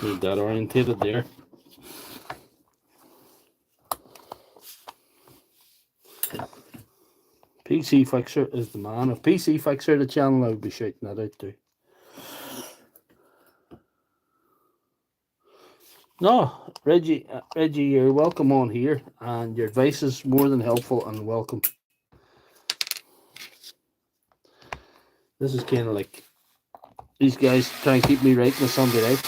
Need that orientated there. PC Fixer is the man. If PC Fixer the channel, I would be shouting that out too. No, Reggie, you're welcome on here, and your advice is more than helpful and welcome. This is kind of like these guys try and keep me right on a Sunday night.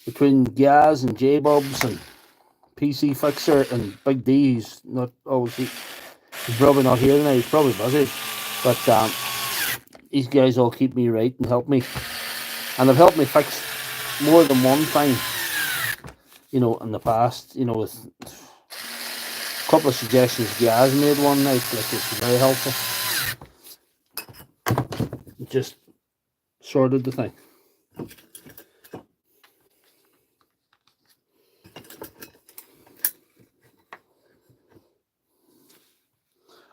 Between Gaz and J-Bubs and PC Fixer and Big D, he's not always, he's probably not here tonight, he's probably busy, but these guys all keep me right and help me, and they've helped me fix more than one thing, you know, in the past, you know, with a couple of suggestions Gaz made one night, like it's very helpful. It just sorted the thing.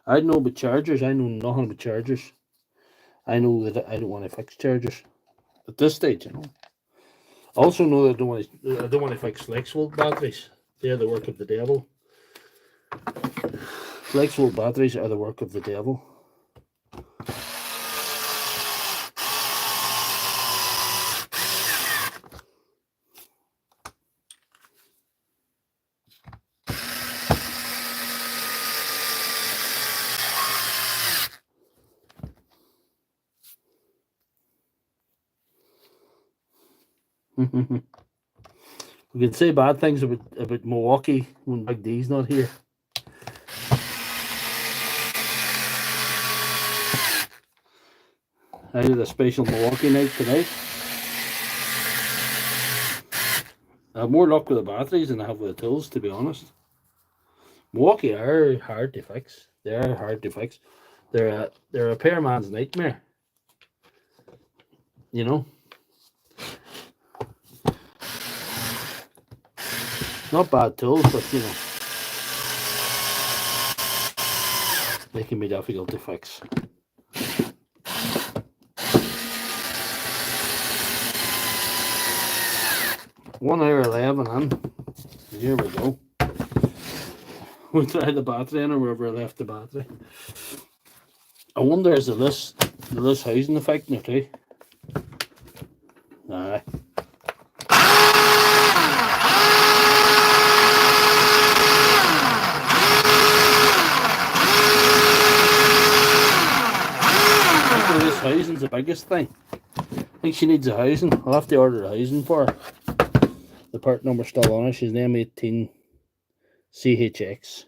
I know about chargers. I know nothing about chargers. I know that I don't want to fix chargers at this stage. You know. I also know that I don't want to fix flex volt batteries. They're the work of the devil. Flex volt batteries are the work of the devil. We can say bad things about Milwaukee when Big D's not here. I did a special Milwaukee night tonight. I have more luck with the batteries than I have with the tools, to be honest. Milwaukee are hard to fix. They're hard to fix. They're a repairman's nightmare. You know? Not bad tools, but you know, they can be difficult to fix. One hour 11 in. Here we go. We'll try the battery in or wherever I left the battery. I wonder is the loose housing affecting it too? Aye. This housing's the biggest thing. I think she needs a housing. I'll have to order a housing for her. The part number's still on her. She's an M18 CHX.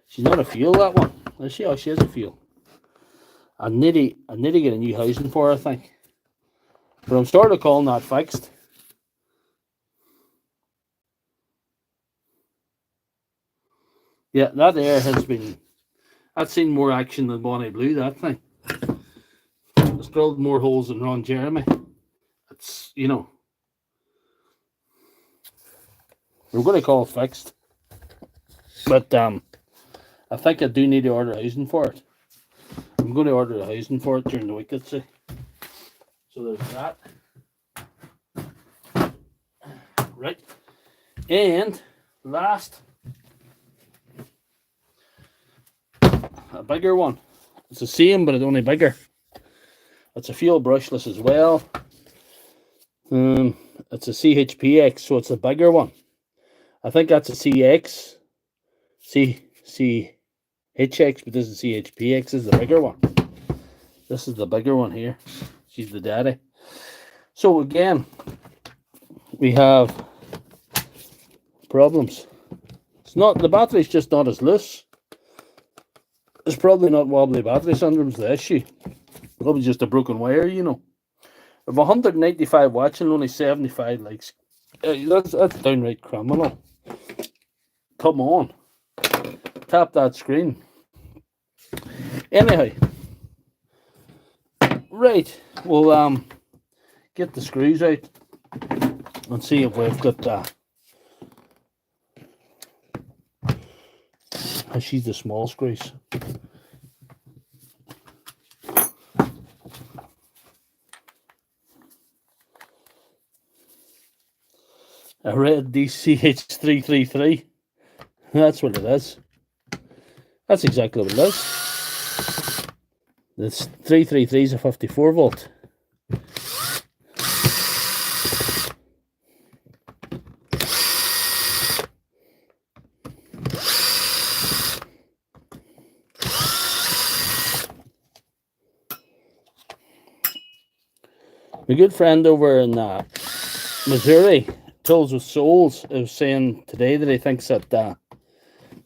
She's not a fuel, that one. Is she? Oh, she is a fuel. I need to get a new housing for her, I think. But I'm sort of calling that fixed. Yeah, that air has been... That's seen more action than Bonnie Blue, that thing. It's drilled more holes than Ron Jeremy. It's, you know... We're going to call it fixed. But, I think I do need to order a housing for it. I'm going to order a housing for it during the week, let's see. So there's that. Right. And last, a bigger one. It's the same, but it's only bigger. It's a fuel brushless as well. It's a CHPX, so it's a bigger one. I think that's a CX. HX, but this is CHPX. This is the bigger one. This is the bigger one here. She's the daddy. So again, we have problems. It's not, the battery's just not as loose. It's probably not wobbly battery syndrome's the issue. Probably just a broken wire, you know. Of 195 watts and only 75 likes. That's downright criminal. Come on. Tap that screen. Anyhow. Right. We'll get the screws out and see if we've got she's the small screws. A red DCH333. That's what it is. That's exactly what it is. This 333 is a 54 volt. My good friend over in Missouri, Tools with Souls, is saying today that he thinks that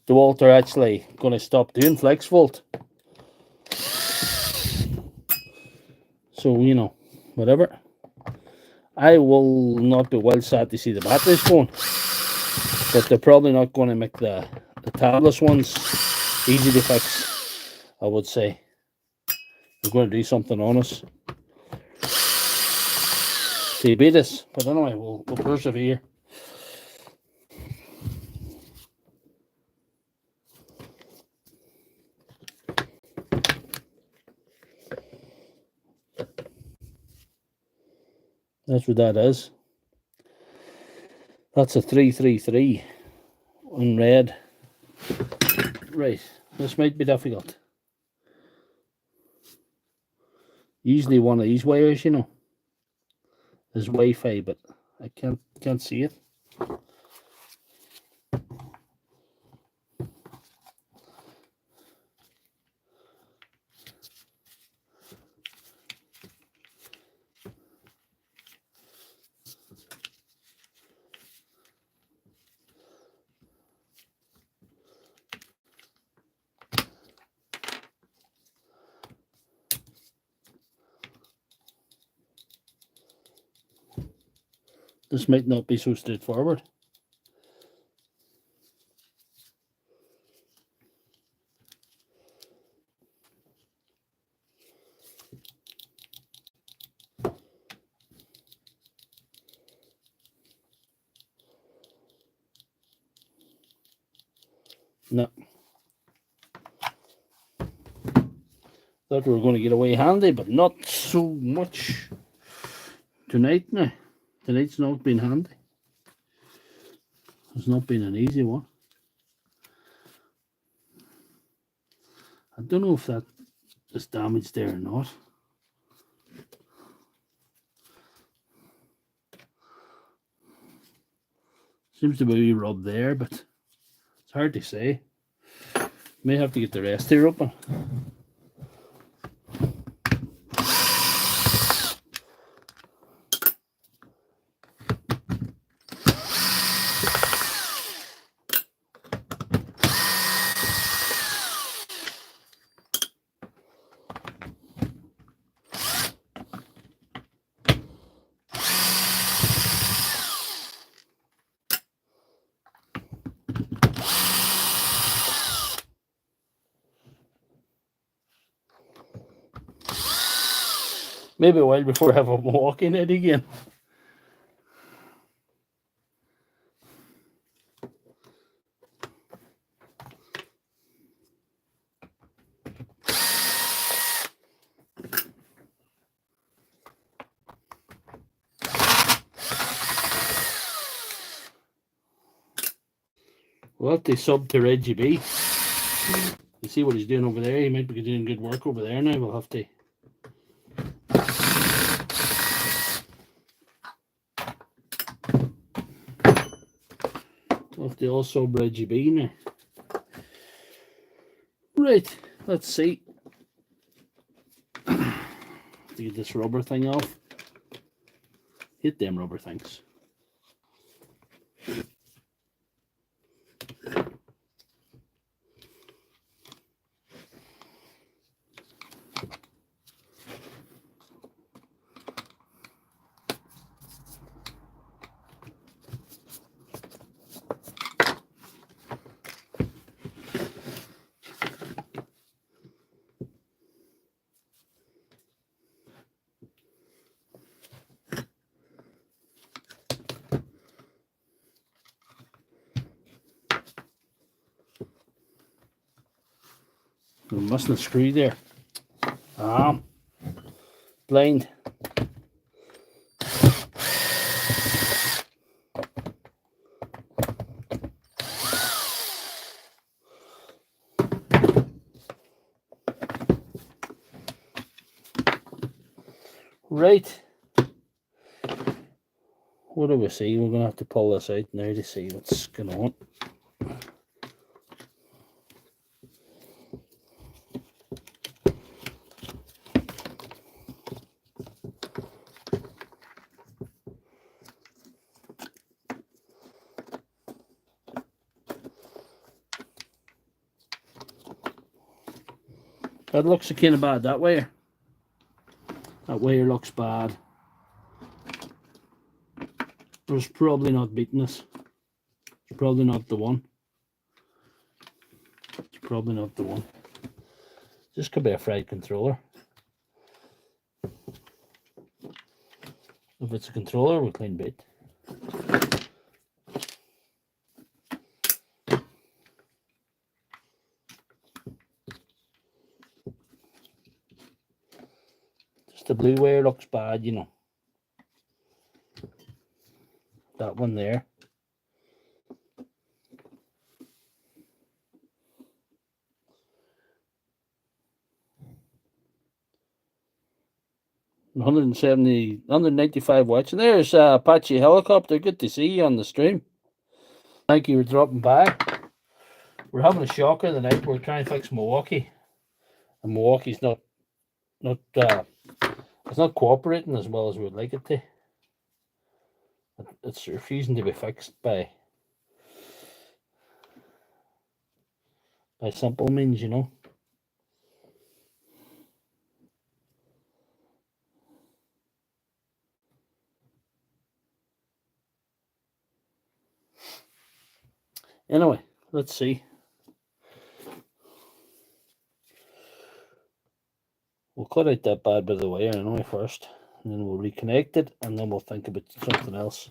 DeWalt are actually going to stop doing flex volt. So, you know, whatever. I will not be well sad to see the batteries going, but they're probably not going to make the tabless ones easy to fix, I would say. They're going to do something on us to beat us, but anyway, we'll persevere. That's what that is. That's a 333 in red. Right, this might be difficult. Usually one of these wires, you know, is Wi-Fi, but I can't see it. This might not be so straightforward. No. Thought we were going to get away handy, but not so much tonight now. Tonight's not been handy. It's not been an easy one. I don't know if that is damaged there or not. Seems to be rubbed there, but it's hard to say. May have to get the rest here open. Maybe a while before I have a walk in it again. We'll have to sub to Reggie B. You see what he's doing over there. He might be doing good work over there now. We'll have to. We'll have to all sub Reggie B now. Right, let's see. To get this rubber thing off. Hit them rubber things. We mustn't screw there. Blind. Right. What do we see? We're going to have to pull this out now to see what's going on. That looks kind of bad, that wire. That wire looks bad. It's probably not beating us. It's probably not the one. It's probably not the one. This could be a fried controller. If it's a controller, we'll clean bait. The blue wire looks bad, you know. That one there. $195 watts. And there's Apache Helicopter. Good to see you on the stream. Thank you for dropping by. We're having a shocker tonight. We're trying to fix Milwaukee. And Milwaukee's not it's not cooperating as well as we would like it to. It's refusing to be fixed by simple means, you know. Anyway, let's see. We'll cut out that bad bit of the wire anyway first, and then we'll reconnect it, and then we'll think about something else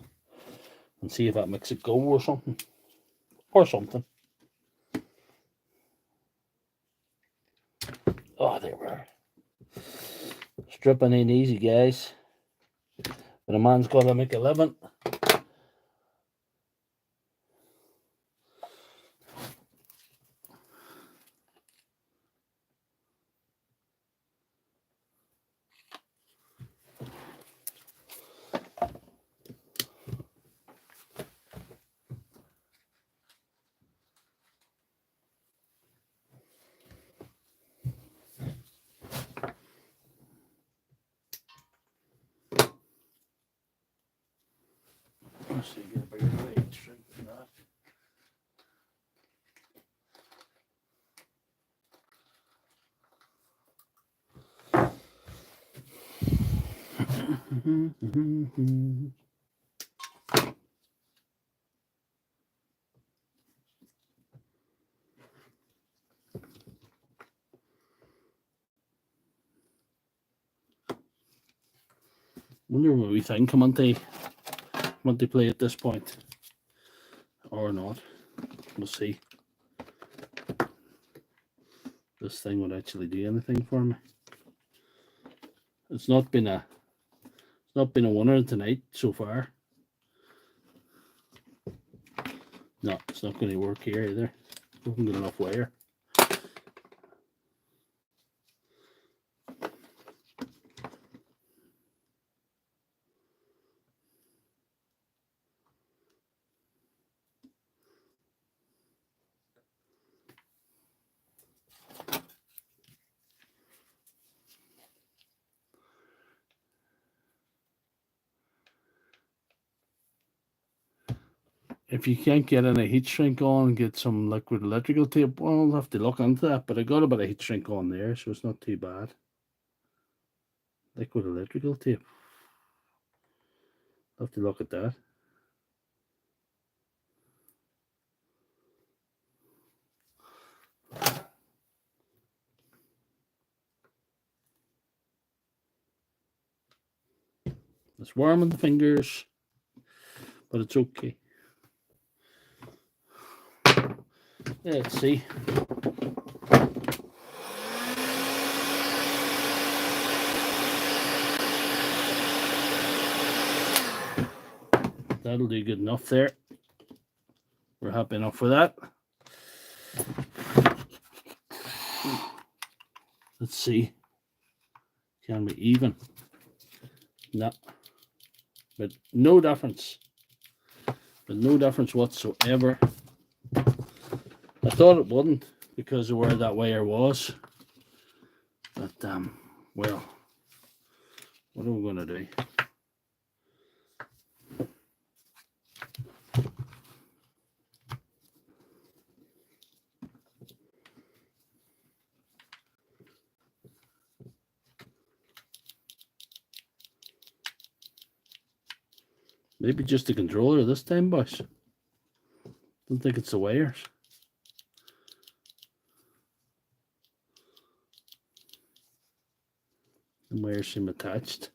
and see if that makes it go or something. Oh, there we are. Stripping ain't easy, guys. But a man's got to make a living. Let's see, get a bigger blade string for that. Wonder what we think. Come on, to play at this point or not. We'll see. This thing would actually do anything for me. It's not been a winner tonight so far. No, it's not going to work here either. I haven't got enough wire. If you can't get any heat shrink on and get some liquid electrical tape, well, I'll have to look into that. But I got a bit of heat shrink on there, so it's not too bad. Liquid electrical tape. I'll have to look at that. It's warm on the fingers, but it's okay. Let's see. That'll do good enough there. We're happy enough with that. Let's see. Can we even? No. But no difference. But no difference whatsoever. I thought it wouldn't because of where that wire was. But, well, what are we going to do? Maybe just the controller this time, boys. Don't think it's the wires. The wires seem attached.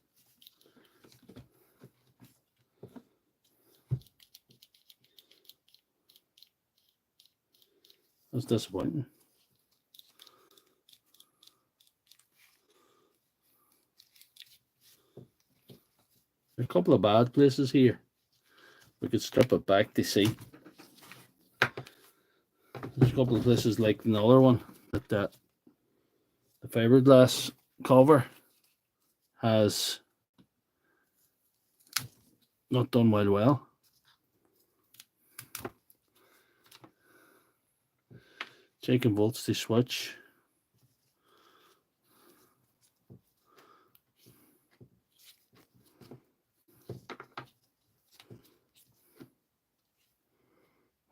That's disappointing. There are a couple of bad places here. We could strip it back to see. There's a couple of places like another one that the fiberglass cover has not done well. Checking volts to switch.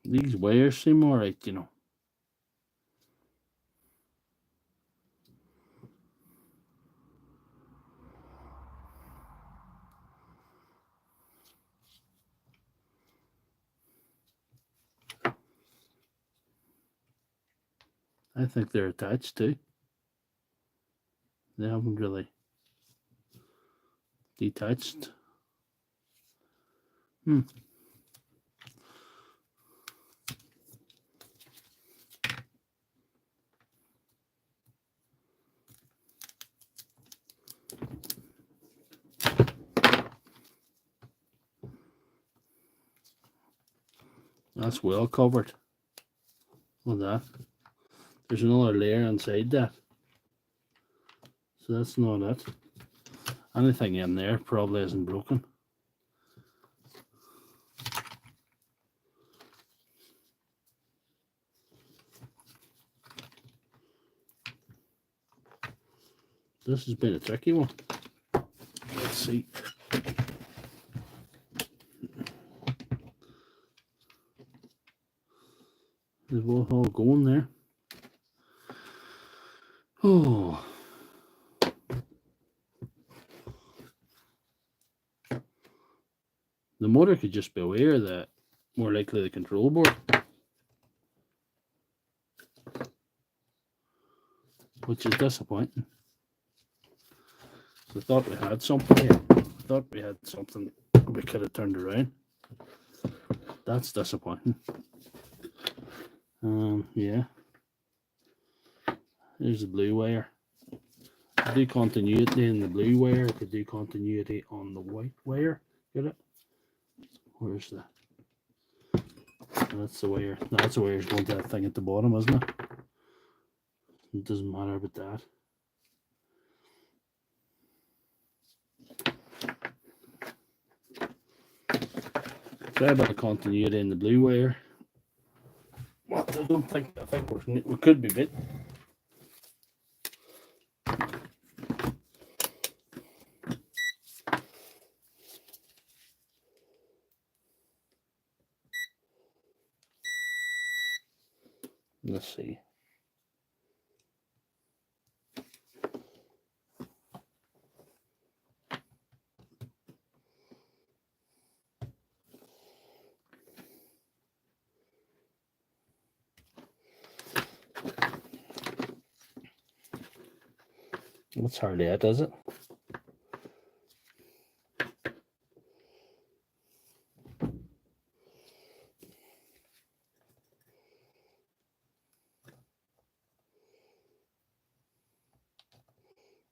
These wires seem alright, you know. I think they're attached too. They haven't really detached. That's well covered with that. There's another layer inside that. So that's not it. Anything in there probably isn't broken. This has been a tricky one. Let's see. They're both all going there. Oh. The motor could just be aware that more likely the control board. Which is disappointing. So I thought we had something here. I thought we had something we could have turned around. That's disappointing. Yeah. There's the blue wire. To do continuity in the blue wire, to do continuity on the white wire. Get it? Where's the? That's the wire. That's the wire going to that thing at the bottom, isn't it? It doesn't matter about that. Try a bit of continuity in the blue wire. What? I think we could be bit. Let's see. That's hardly it, is it?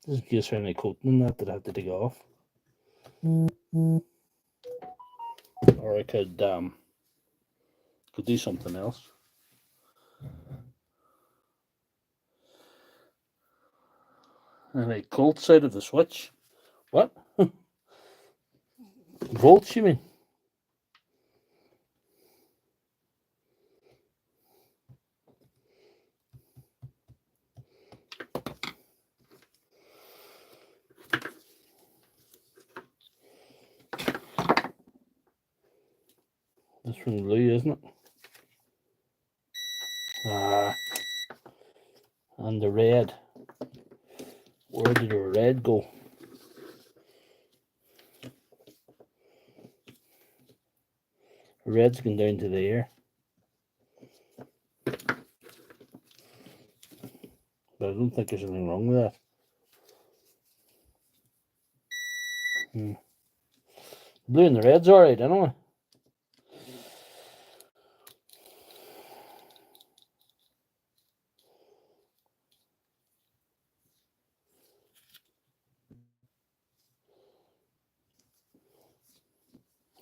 This is just for any coating in that I have to take off. Or I could do something else. And a cold side of the switch. What? Volts, you mean? This from blue, isn't it? And the red. Where did the red go? The red's gone down to there. But I don't think there's anything wrong with that. Blue and the red's alright, anyway.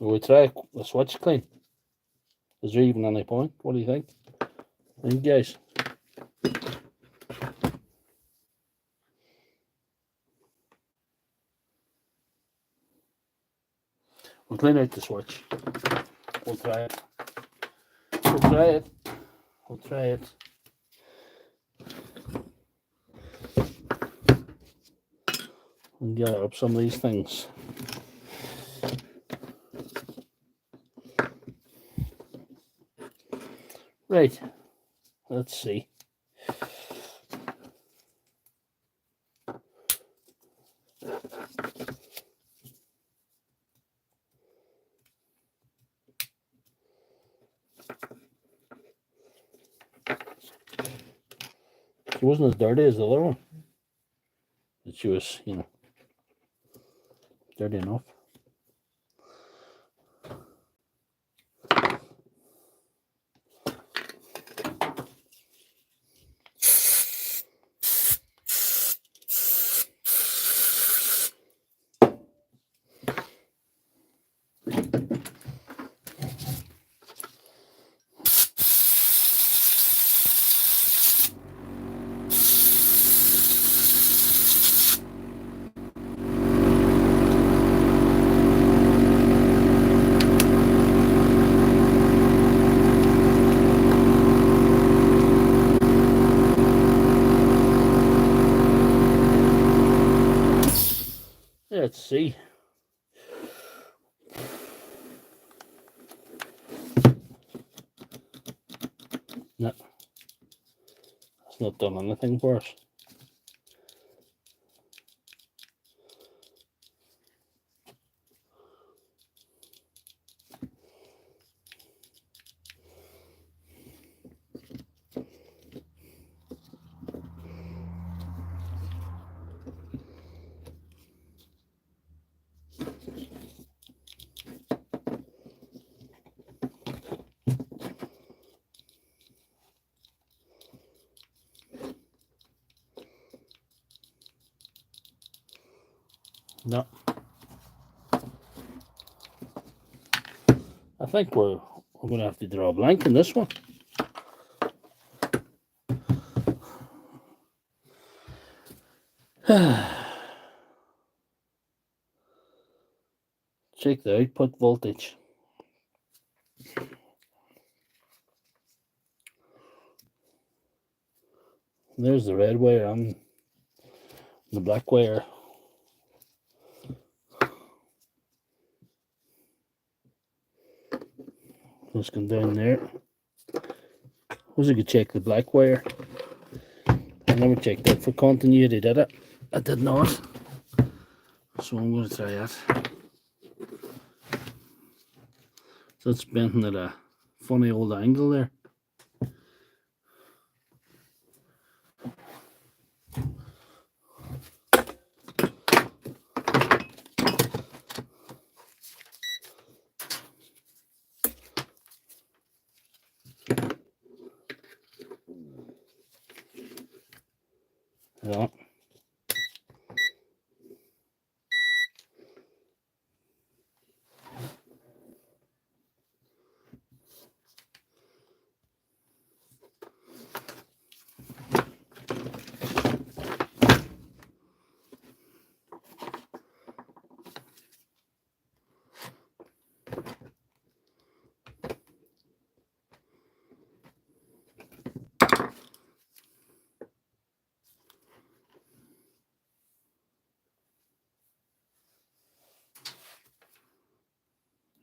Will we try a switch clean? Is there even any point? What do you think? Guys? We'll clean out the switch. We'll try it. We'll try it. We'll try it. And get up some of these things. Right. Let's see. She wasn't as dirty as the other one. But she was, you know, dirty enough. Let's see. No, it's not done anything for us. No. I think we're going to have to draw a blank in this one. Check the output voltage. There's the red wire and the black wire. Let's go down there. Also, could check the black wire. I never checked that for continuity, did it? I did not. So I'm going to try that. So it's bending at a funny old angle there. Yeah.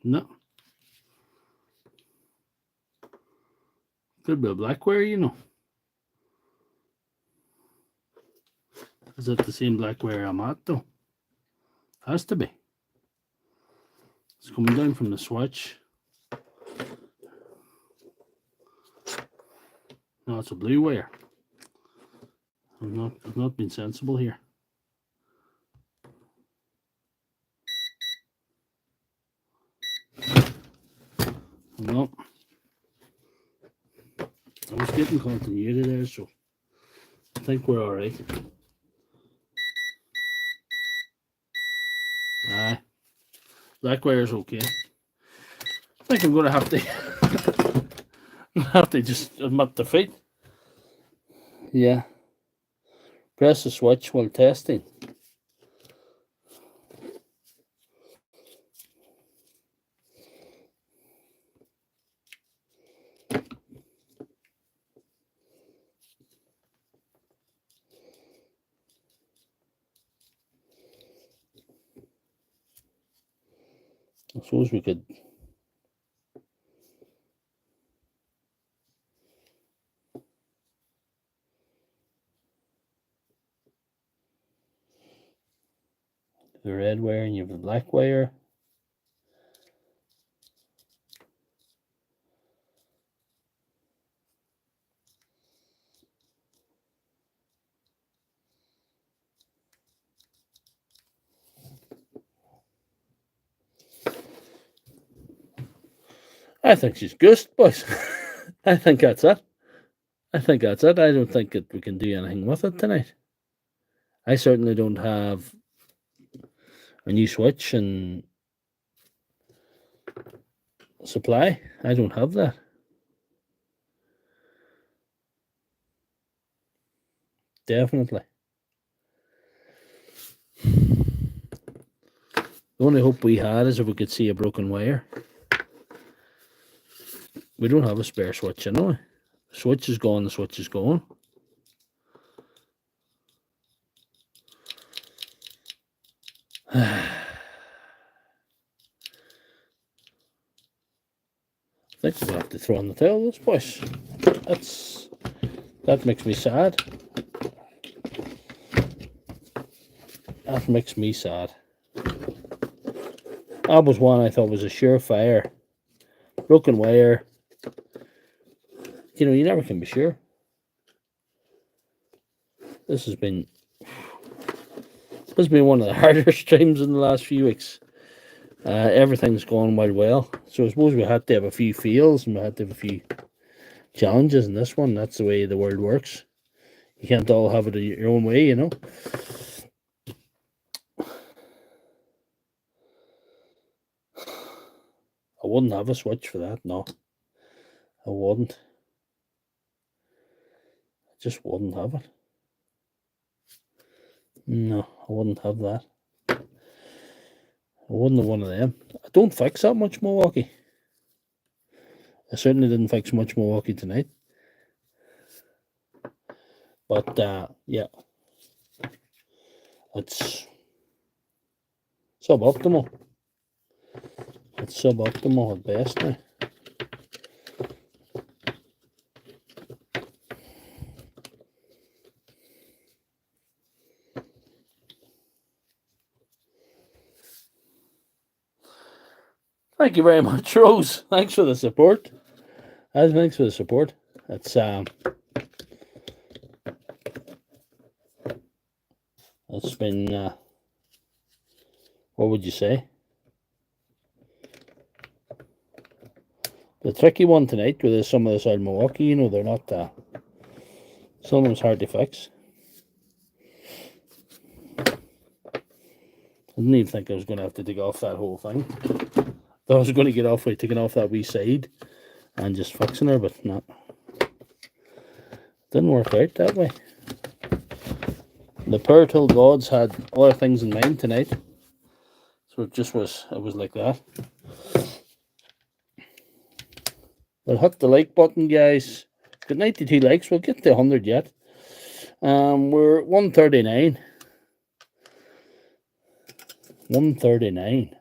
No. Could be a black wire, you know. Is it the same black wire I'm at though? Has to be. It's coming down from the switch. No, it's a blue wire. I've not been sensible here. No. I was getting continuity there, so I think we're alright. Aye. Black wire's okay. I think I'm gonna have to just admit defeat. Yeah. Press the switch while testing. I suppose we could the red wire and you have the black wire. I think she's ghost, boys. I think that's it. I don't think that we can do anything with it tonight. I certainly don't have a new switch and supply. I don't have that. Definitely. The only hope we had is if we could see a broken wire. We don't have a spare switch anyway. The switch is gone, the switch is gone. I think we'll have to throw in the towel, those boys. That makes me sad. That makes me sad. That was one I thought was a surefire. Broken wire. You know, you never can be sure. This has been one of the harder streams in the last few weeks. Everything's gone well. So I suppose we had to have a few fails and we had to have a few challenges in this one. That's the way the world works. You can't all have it your own way, you know. I wouldn't have a switch for that, no. I wouldn't. I just wouldn't have it. No, I wouldn't have that. I wouldn't have one of them. I don't fix that much Milwaukee. I certainly didn't fix much Milwaukee tonight. But, yeah. It's suboptimal. It's suboptimal at best now. Thank you very much, Rose. Thanks for the support. Thanks for the support. It's been what would you say? The tricky one tonight with some of this out of Milwaukee, you know, they're not some of them's hard to fix. I didn't even think I was gonna have to take off that whole thing. I was going to get off by taking off that wee side and just fixing her, but no. Didn't work out that way. The poor till gods had other things in mind tonight. So it was like that. But hit the like button, guys. Got 92 likes. We'll get to 100 yet. We're 139. 139.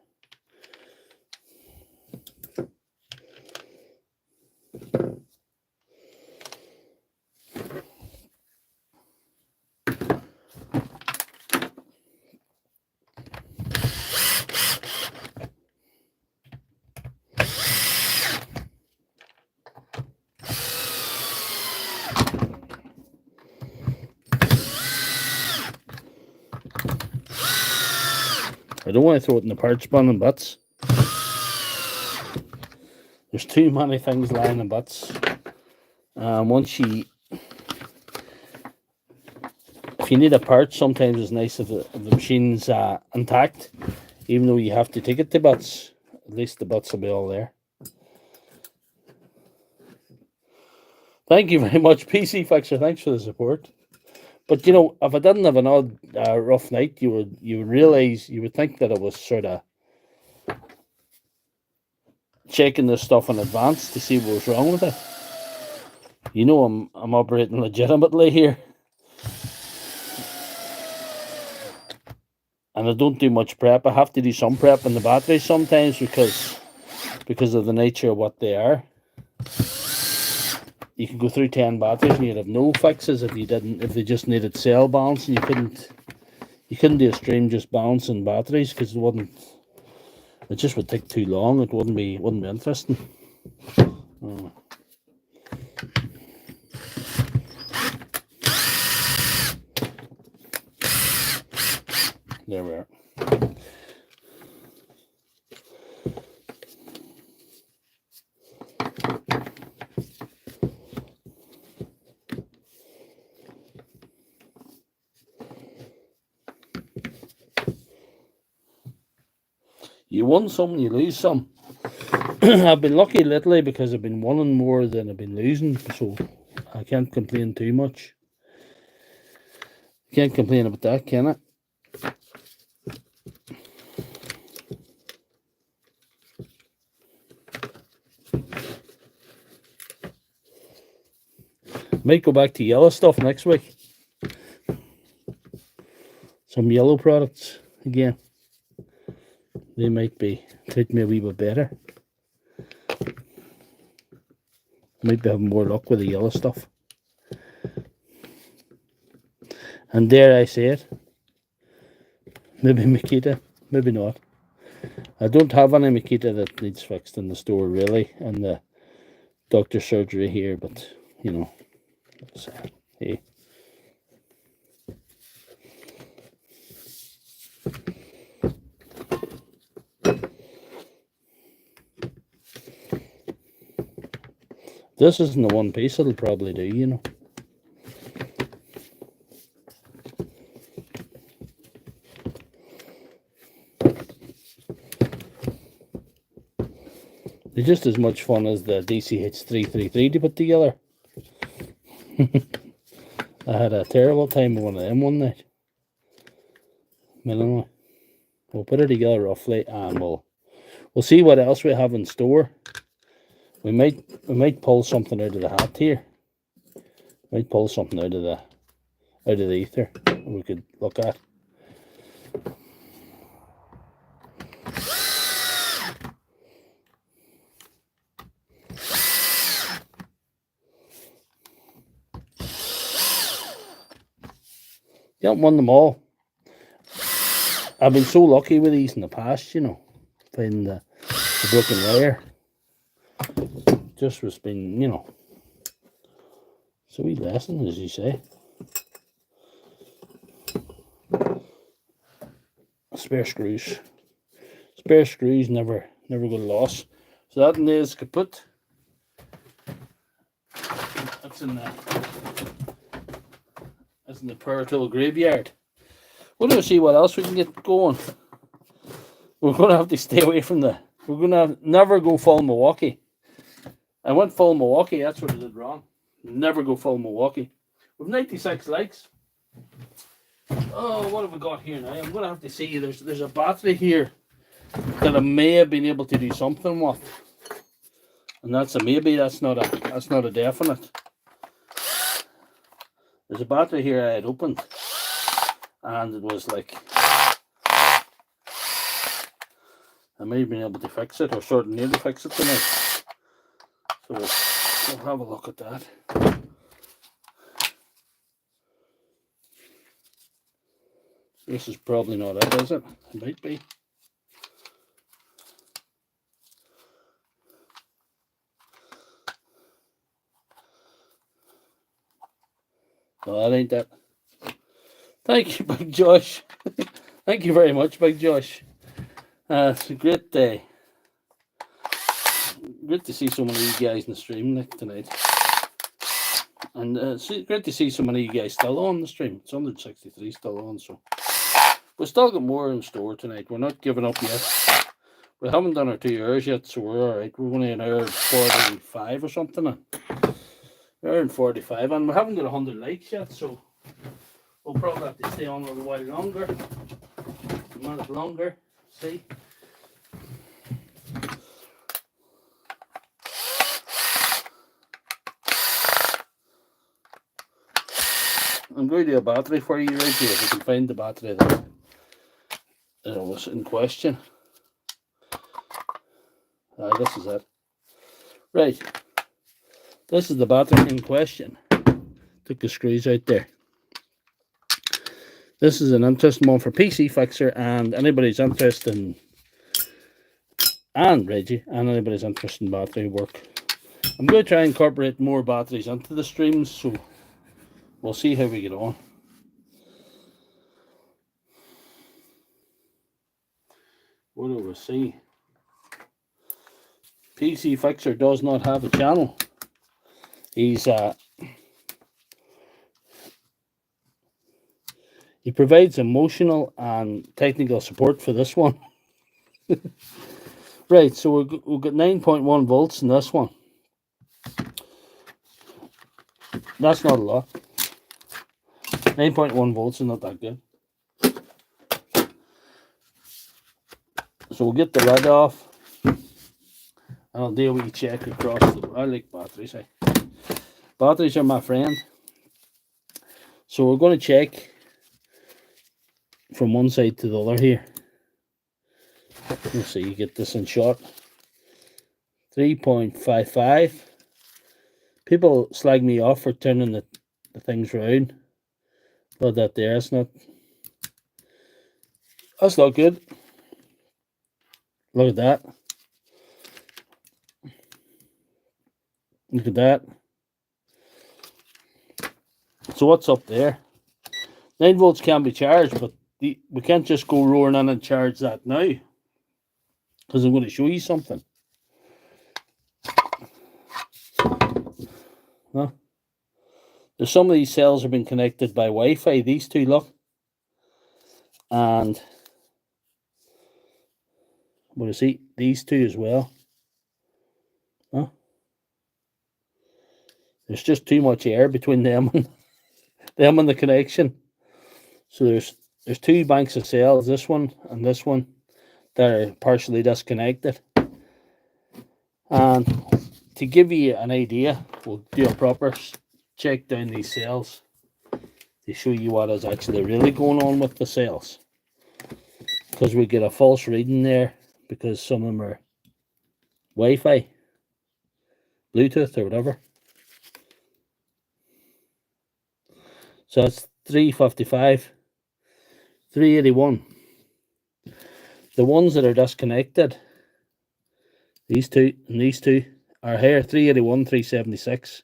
I don't want to throw it in the parts bin and butts. There's too many things lying in butts. If you need a part, sometimes it's nice if the machine's intact, even though you have to take it to butts. At least the butts will be all there. Thank you very much, PC Fixer. Thanks for the support. But you know, if I didn't have an odd rough night, you would realize, you would think that I was sort of checking this stuff in advance to see what was wrong with it. You know, I'm operating legitimately here, and I don't do much prep. I have to do some prep in the batteries sometimes because of the nature of what they are. You can go through 10 batteries and you'd have no fixes if they just needed cell balance, and you couldn't do a stream just balancing batteries because it just would take too long. It wouldn't be interesting. There we are. You win some, you lose some. I've been lucky lately because I've been winning more than I've been losing, so I can't complain too much. Can't complain about that, can I? Might go back to yellow stuff next week. Some yellow products again. They might be take me a wee bit better. Might be having more luck with the yellow stuff. And dare I say it, maybe Makita, maybe not. I don't have any Makita that needs fixed in the store really, and the Doctor Surgery here, but you know, hey. This isn't the one piece, it'll probably do, you know. They're just as much fun as the DCH333 to put together. I had a terrible time with one of them one night. But anyway, we'll put it together roughly and we'll see what else we have in store. We might pull something out of the hat here. Might pull something out of the ether we could look at. You haven't won them all. I've been so lucky with these in the past, you know, finding the broken wire. Just was been, you know, it's a wee lesson, as you say. Spare screws. Spare screws never go lost. So that is kaput. That's in the power tool graveyard. We're going to see what else we can get going. We're going to have to stay away from we're going to never go full Milwaukee. I went full Milwaukee, that's what I did wrong. Never go full Milwaukee. We've 96 likes. Oh, what have we got here now? I'm going to have to see. There's a battery here that I may have been able to do something with. And that's a maybe, that's not a definite. There's a battery here I had opened. And it was like, I may have been able to fix it, or sort of nearly fix it tonight. So we'll have a look at that. This is probably not it, is it? It might be. No, that ain't that. Thank you, Big Josh. Thank you very much, Big Josh. It's a great day. Great to see so many of you guys in the stream tonight. And it's great to see so many of you guys still on the stream. It's 163 still on, so we've still got more in store tonight. We're not giving up yet. We haven't done our 2 hours yet, so we're alright. We're only an hour 45 or something. An hour and 45, and we haven't got 100 likes yet, so we'll probably have to stay on a little while longer. A minute longer. See? I'm going to do a battery for you right here, if you can find the battery that was in question. This is it. Right. This is the battery in question. Took the screws out there. This is an interesting one for PC Fixer and anybody's interested in, and Reggie, and anybody's interested in battery work. I'm going to try and incorporate more batteries into the streams, so we'll see how we get on. What do we see? PC Fixer does not have a channel. He provides emotional and technical support for this one. Right, so we've got 9.1 volts in this one. That's not a lot. 9.1 volts is not that good. So we'll get the lid off, and I'll do a wee check across the... I like batteries. Batteries are my friend. So we're going to check from one side to the other here. Let's see, you get this in shot. 3.55. People slag me off for turning the things round. But that there, that's not good. Look at that. Look at that. So what's up there? 9 volts can be charged, but we can't just go roaring in and charge that now, because I'm going to show you something. Huh? There's some of these cells have been connected by Wi-Fi. These two, look. And what do you see? These two as well. Huh? There's just too much air between them and the connection. So there's two banks of cells, this one and this one, that are partially disconnected. And to give you an idea, we'll do a proper check down these cells to show you what is actually really going on with the cells. Because we get a false reading there, because some of them are Wi-Fi, Bluetooth or whatever. So it's 355, 381. The ones that are disconnected, these two and these two, are here, 381, 376.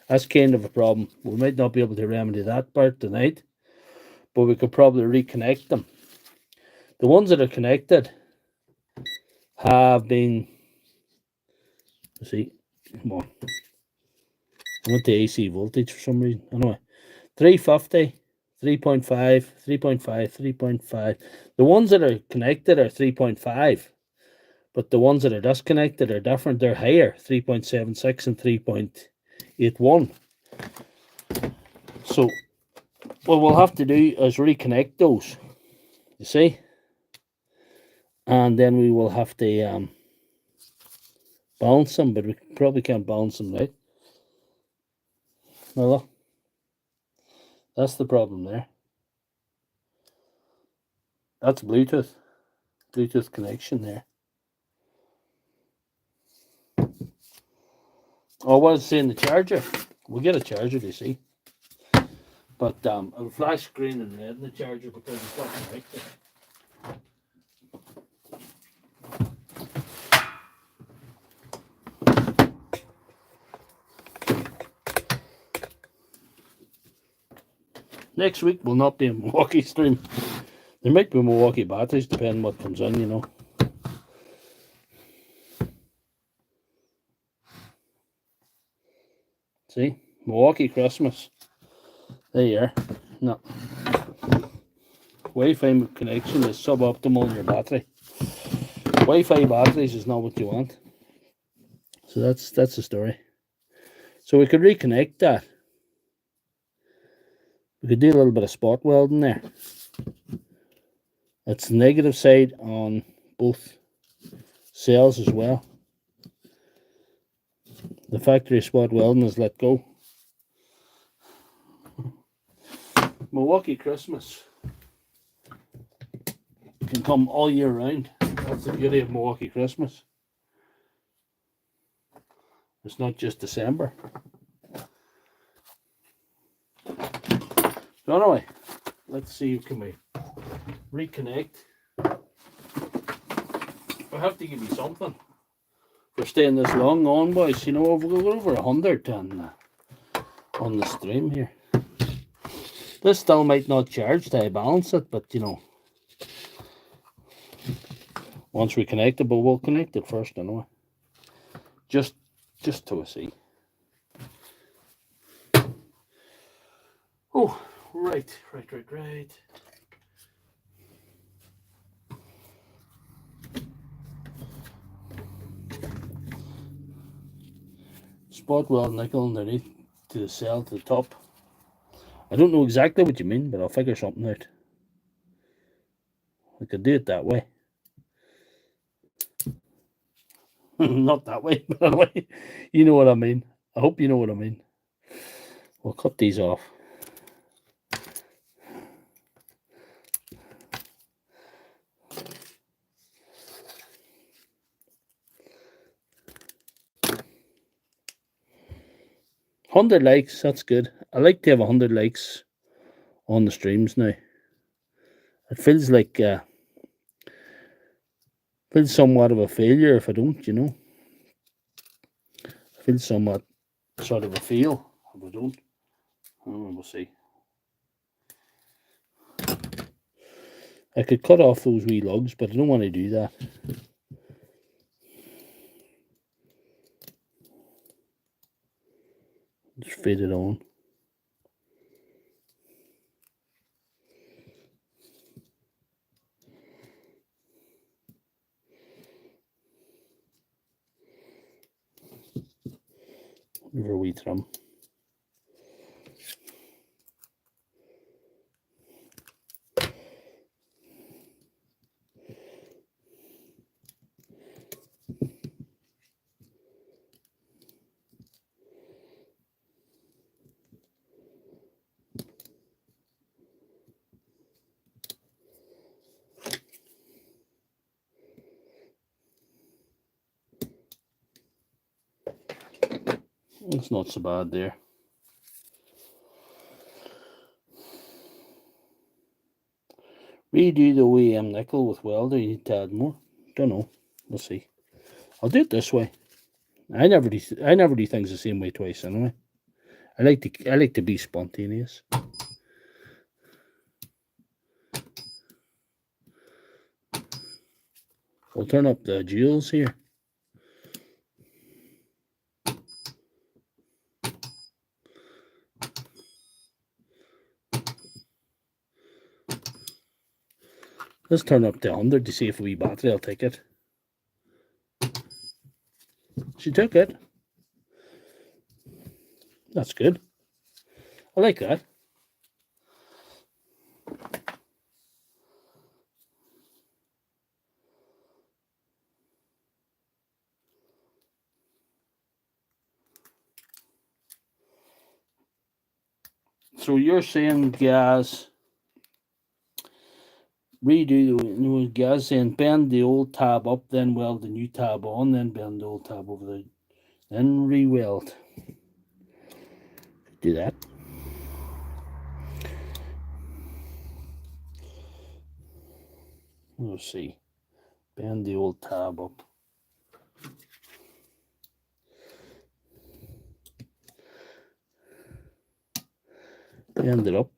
That's kind of a problem. We might not be able to remedy that part tonight, but we could probably reconnect them. The ones that are connected have been, let's see, come on, I want the AC voltage for some reason. Anyway, 350, 3.5, 3.5, 3.5. The ones that are connected are 3.5, but the ones that are disconnected are different. They're higher, 3.76 and 3.81. So what we'll have to do is reconnect those, you see, and then we will have to balance them, but we probably can't balance them, right? No, look. That's the problem there. That's Bluetooth connection there. Oh, what is saying the charger? We'll get a charger, you see. But it'll flash green and red in the charger because it's not connected. Next week will not be a Milwaukee stream. There might be Milwaukee batteries, depending what comes in, you know. See? Milwaukee Christmas. There you are. No. Wi-Fi connection is suboptimal in your battery. Wi-Fi batteries is not what you want. So that's the story. So we could reconnect that. We could do a little bit of spot welding there. That's the negative side on both cells as well. The factory spot welding is let go. Milwaukee Christmas can come all year round. That's the beauty of Milwaukee Christmas. It's not just December. So anyway, let's see, can we reconnect? I have to give you something for staying this long on, boys. You know, we've got over 100 on the stream here. This still might not charge till I balance it, but you know, once we connect it, but we'll connect it first anyway. Just to see. Oh, right. spot weld nickel underneath to the cell to the top. I don't know exactly what you mean, but I'll figure something out. I could do it that way. Not that way, by the way. You know what I mean. I hope you know what I mean. We'll cut these off. $100 likes, that's good. I like to have 100 likes on the streams now. It feels like feels somewhat of a failure if I don't, you know. I feel somewhat sort of a fail if I don't. We'll see. I could cut off those wee lugs, but I don't want to do that. Just fade it on. Over a wee trim. It's not so bad there. Redo the OEM nickel with welder, you need to add more. Don't know. We'll see. I'll do it this way. I never do things the same way twice anyway. I like to be spontaneous. We'll turn up the joules here. Let's turn up to 100 to see if a wee battery will take it. She took it. That's good. I like that. So you're saying, Gaz, redo the Gaz saying bend the old tab up, then weld the new tab on, then bend the old tab over the, then re-weld. Do that. We'll see. Bend the old tab up. Bend it up.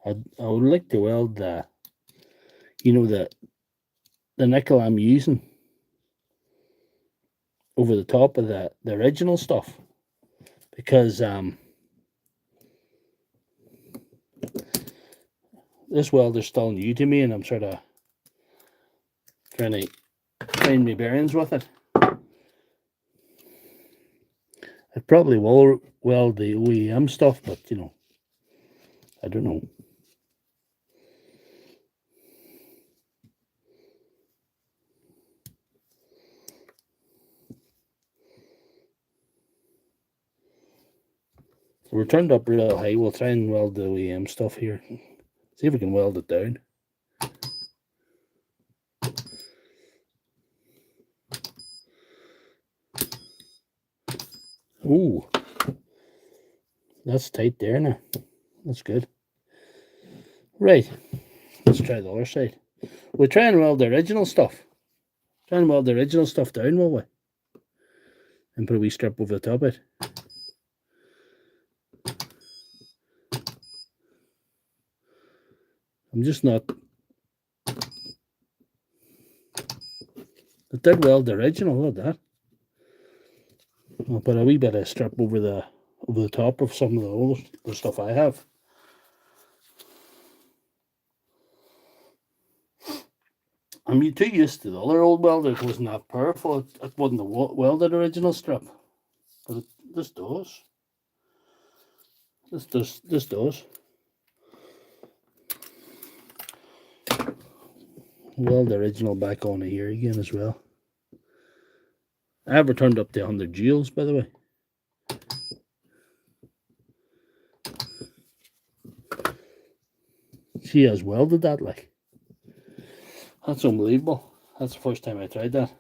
I would like to weld the, you know, the nickel I'm using over the top of the original stuff, because this welder's still new to me and I'm sort of trying to find my bearings with it. I probably will weld the OEM stuff, but you know, I don't know. So we're turned up real high. We'll try and weld the OEM stuff here. See if we can weld it down. Ooh, that's tight there now. That's good. Right, let's try the other side. We'll try and weld the original stuff. Try and weld the original stuff down, will we? And put a wee strip over the top of it. I'm just not. It did weld the original, look at that. I'll put a wee bit of strip over the top of some of the older stuff I have. I'm too used to the other old welder. It wasn't that powerful. It wasn't the welded original strip. But this does. This does. Weld the original back on here again as well. I have turned up to 100 joules, by the way. She has welded that, like. That's unbelievable. That's the first time I tried that.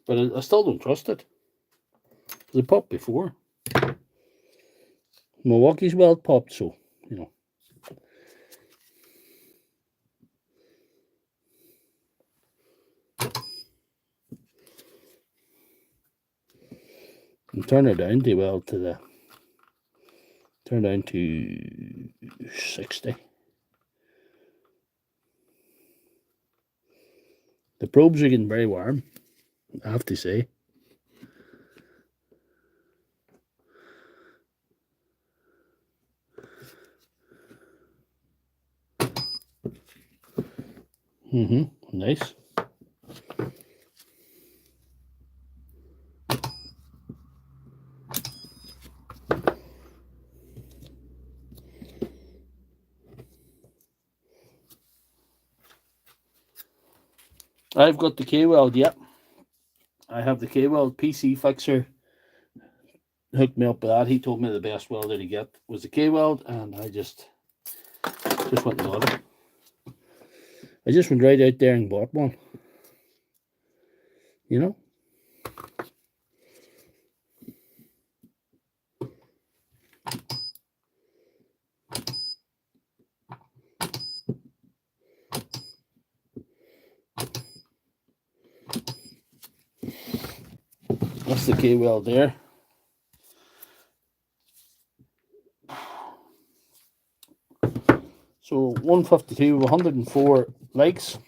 But I still don't trust it. They popped before. Milwaukee's weld popped, so, you know. And turn it down to weld to the... Turn down to 60. The probes are getting very warm, I have to say. Nice. I've got the K-Weld, yep. I have the K-Weld PC fixer. Hooked me up with that. He told me the best welder to get was the K-Weld, and I just went and got it. I just went right out there and bought one. You know? That's the K-Weld there. So 152 with 104 likes.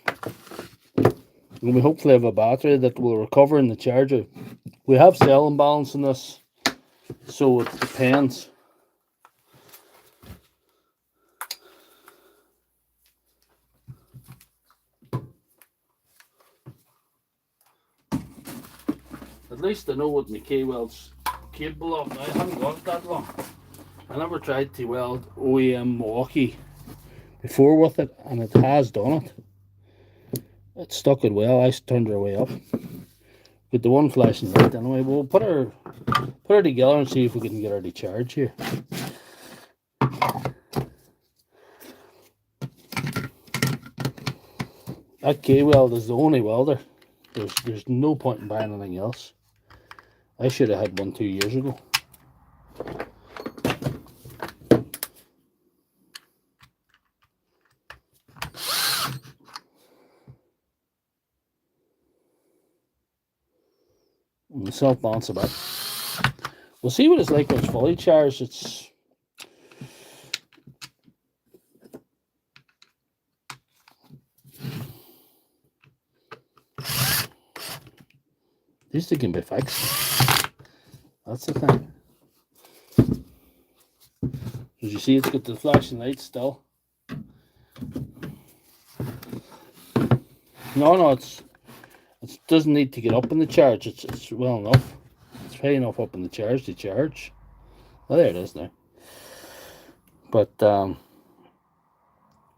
And we hopefully have a battery that will recover in the charger. We have cell imbalance in this, so it depends. At least I know what my K-Weld's capable of. I haven't got it that long. I never tried to weld OEM Milwaukee before with it, and it has done it. It stuck it well. I turned her way up. With the one flashing light anyway. We'll put her together and see if we can get her to charge here. That K-Weld is the only welder. There's no point in buying anything else. I should have had one 2 years ago. And the self balance a bit. We'll see what it's like when it's fully charged. It's these two can be fixed. That's the thing. As you see, it's got the flashing lights still. No, it doesn't need to get up in the charge. It's well enough. It's high enough up in the charge to charge. Oh, there it is now. But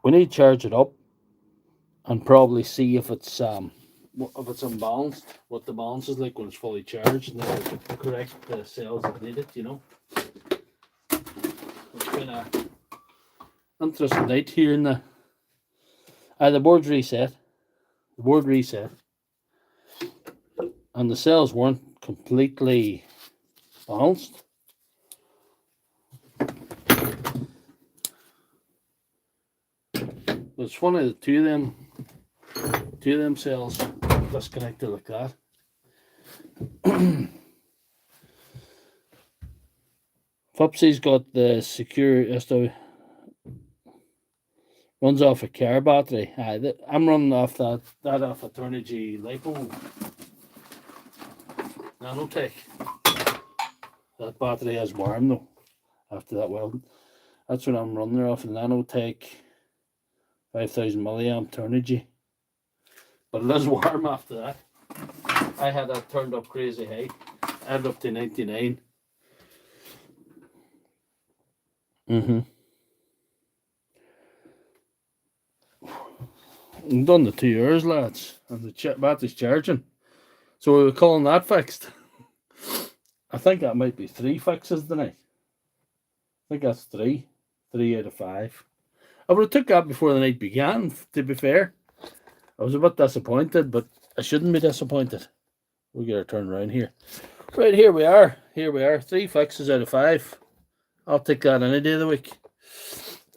we need to charge it up and probably see if it's unbalanced, what the balance is like when it's fully charged, and then we'll correct the cells that need it, you know. It's kind of interesting night here in the board's reset. The board reset. And the cells weren't completely balanced. But it's funny that two of them cells disconnected like that. Fupsy's got the secure runs off a car battery. I'm running off that off a Turnigy Lipo Nanotech. That battery has warm though after that welding. That's what I'm running off, the Nanotech 5,000 milliamp turnigy. But it is warm after that. I had that turned up crazy high. I had it up to 99. I'm done the 2 years, lads, and the battery's charging. So we were calling that fixed. I think that might be 3 fixes tonight. I think that's 3 out of 5. I would have took that before the night began, to be fair. I was a bit disappointed, but I shouldn't be disappointed. We'll get our turn around here. Right, here we are. 3 fixes out of 5. I'll take that any day of the week.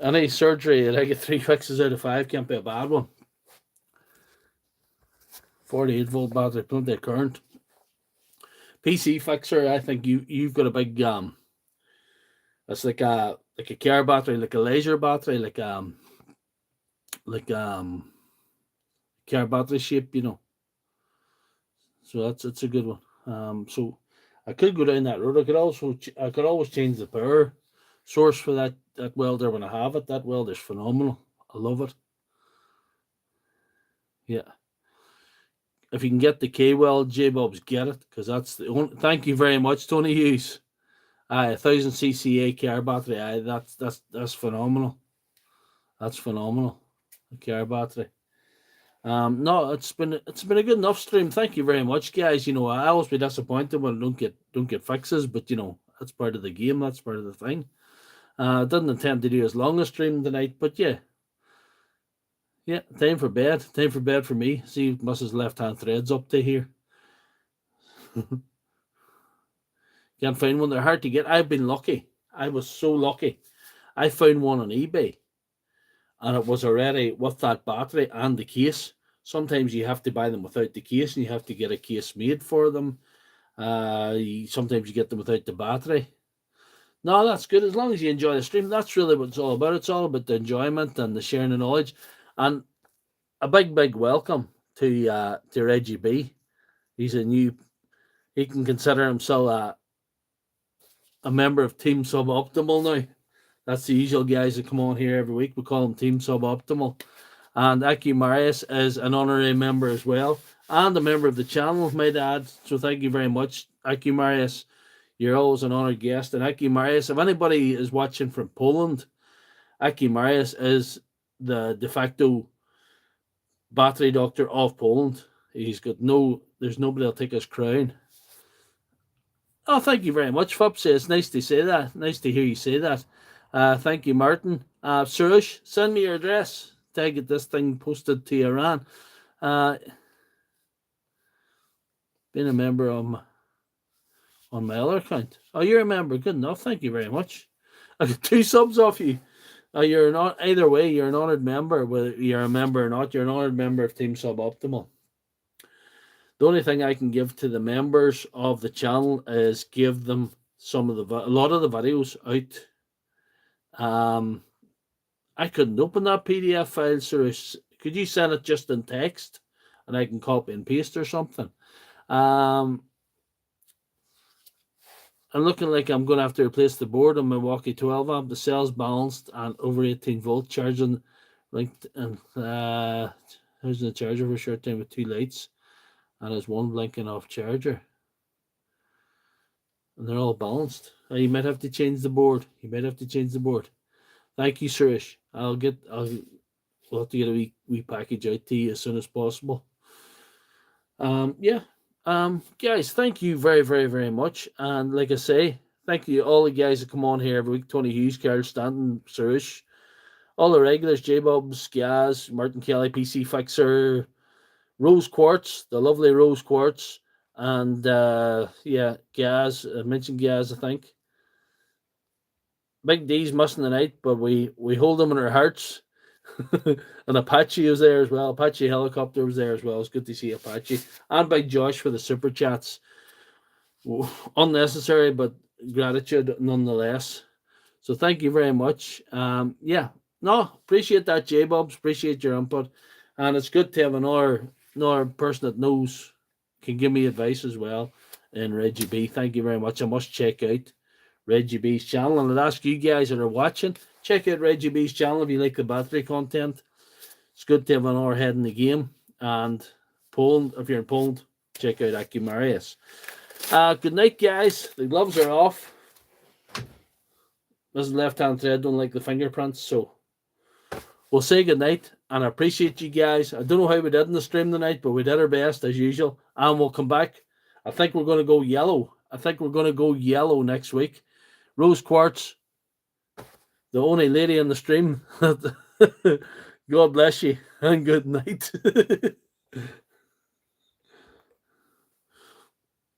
Any surgery that I get 3 fixes out of 5 can't be a bad one. 48 volt battery, plenty of current. PC fixer, I think you've got a big it's like a car battery, like a laser battery, like car battery shape, you know. So it's a good one. So I could go down that road. I could always change the power source for that welder when I have it. That welder's phenomenal. I love it. Yeah. If you can get the K-weld, J-Bobs, get it, because that's the only. Thank you very much, Tony Hughes. 1000 cc car battery. That's phenomenal. That's phenomenal. A car battery. No, it's been a good enough stream. Thank you very much, guys. You know, I always be disappointed when I don't get fixes, but you know, that's part of the game. That's part of the thing. Didn't intend to do as long a stream tonight, but yeah. Yeah, time for bed. Time for bed for me. See Mrs. Left Hand Thread's up to here. Can't find one. They're hard to get. I've been lucky. I was so lucky. I found one on eBay, and it was already with that battery and the case. Sometimes you have to buy them without the case, and you have to get a case made for them. Sometimes you get them without the battery. No, that's good. As long as you enjoy the stream, that's really what it's all about. It's all about the enjoyment and the sharing of knowledge. And a big welcome to Reggie B. He can consider himself a member of Team Suboptimal now. That's the usual guys that come on here every week. We call them Team Suboptimal. And Aki Marius is an honorary member as well, and a member of the channel, might add. So thank you very much, Aki Marius. You're always an honored guest. And Aki Marius, if anybody is watching from Poland, Aki Marius is the de facto battery doctor of Poland. He's got there's nobody that'll take his crown. Oh, thank you very much, Fupsy. It's nice to say that. Nice to hear you say that. Thank you, Martin. Suresh, send me your address to get this thing posted to Iran. Being a member on my other account. Oh, you're a member. Good enough. Thank you very much. I got 2 subs off you. You're not either way. You're an honored member, whether you're a member or not. You're an honored member of Team Suboptimal. The only thing I can give to the members of the channel is give them a lot of the videos out. I couldn't open that PDF file, so could you send it just in text, and I can copy and paste or something? I'm looking like I'm going to have to replace the board on my Milwaukee 12 amp. The cell's balanced and over 18 volt charging linked, and there's the charger for a short time with 2 lights, and there's 1 blinking off charger, and they're all balanced. You might have to change the board. Thank you, Suresh. We'll have to get a wee package out to you as soon as possible. Guys, thank you very, very, very much. And like I say, thank you all the guys that come on here every week. Tony Hughes, Carl Stanton, Suresh, all the regulars, J-Bobs, Gaz, Martin Kelly, PC Fixer, Rose Quartz, the lovely Rose Quartz, and Gaz. I mentioned Gaz, I think. Big D's missing tonight, but we hold them in our hearts. And Apache was there as well. Apache Helicopter was there as well. It's good to see Apache. And Big Josh for the super chats. Unnecessary, but gratitude nonetheless. So thank you very much. Appreciate that, J-Bobs. Appreciate your input. And it's good to have another person that knows, can give me advice as well. And Reggie B, thank you very much. I must check out Reggie B's channel, and I'd ask you guys that are watching, check out Reggie B's channel if you like the battery content. It's good to have another head in the game. And Poland, if you're in Poland, check out Aki Marius. Good night, guys. The gloves are off. This left hand thread don't like the fingerprints, so we'll say good night. And I appreciate you guys. I don't know how we did in the stream tonight, but we did our best as usual. And we'll come back. I think we're going to go yellow. Next week. Rose Quartz, the only lady in the stream. God bless you and good night.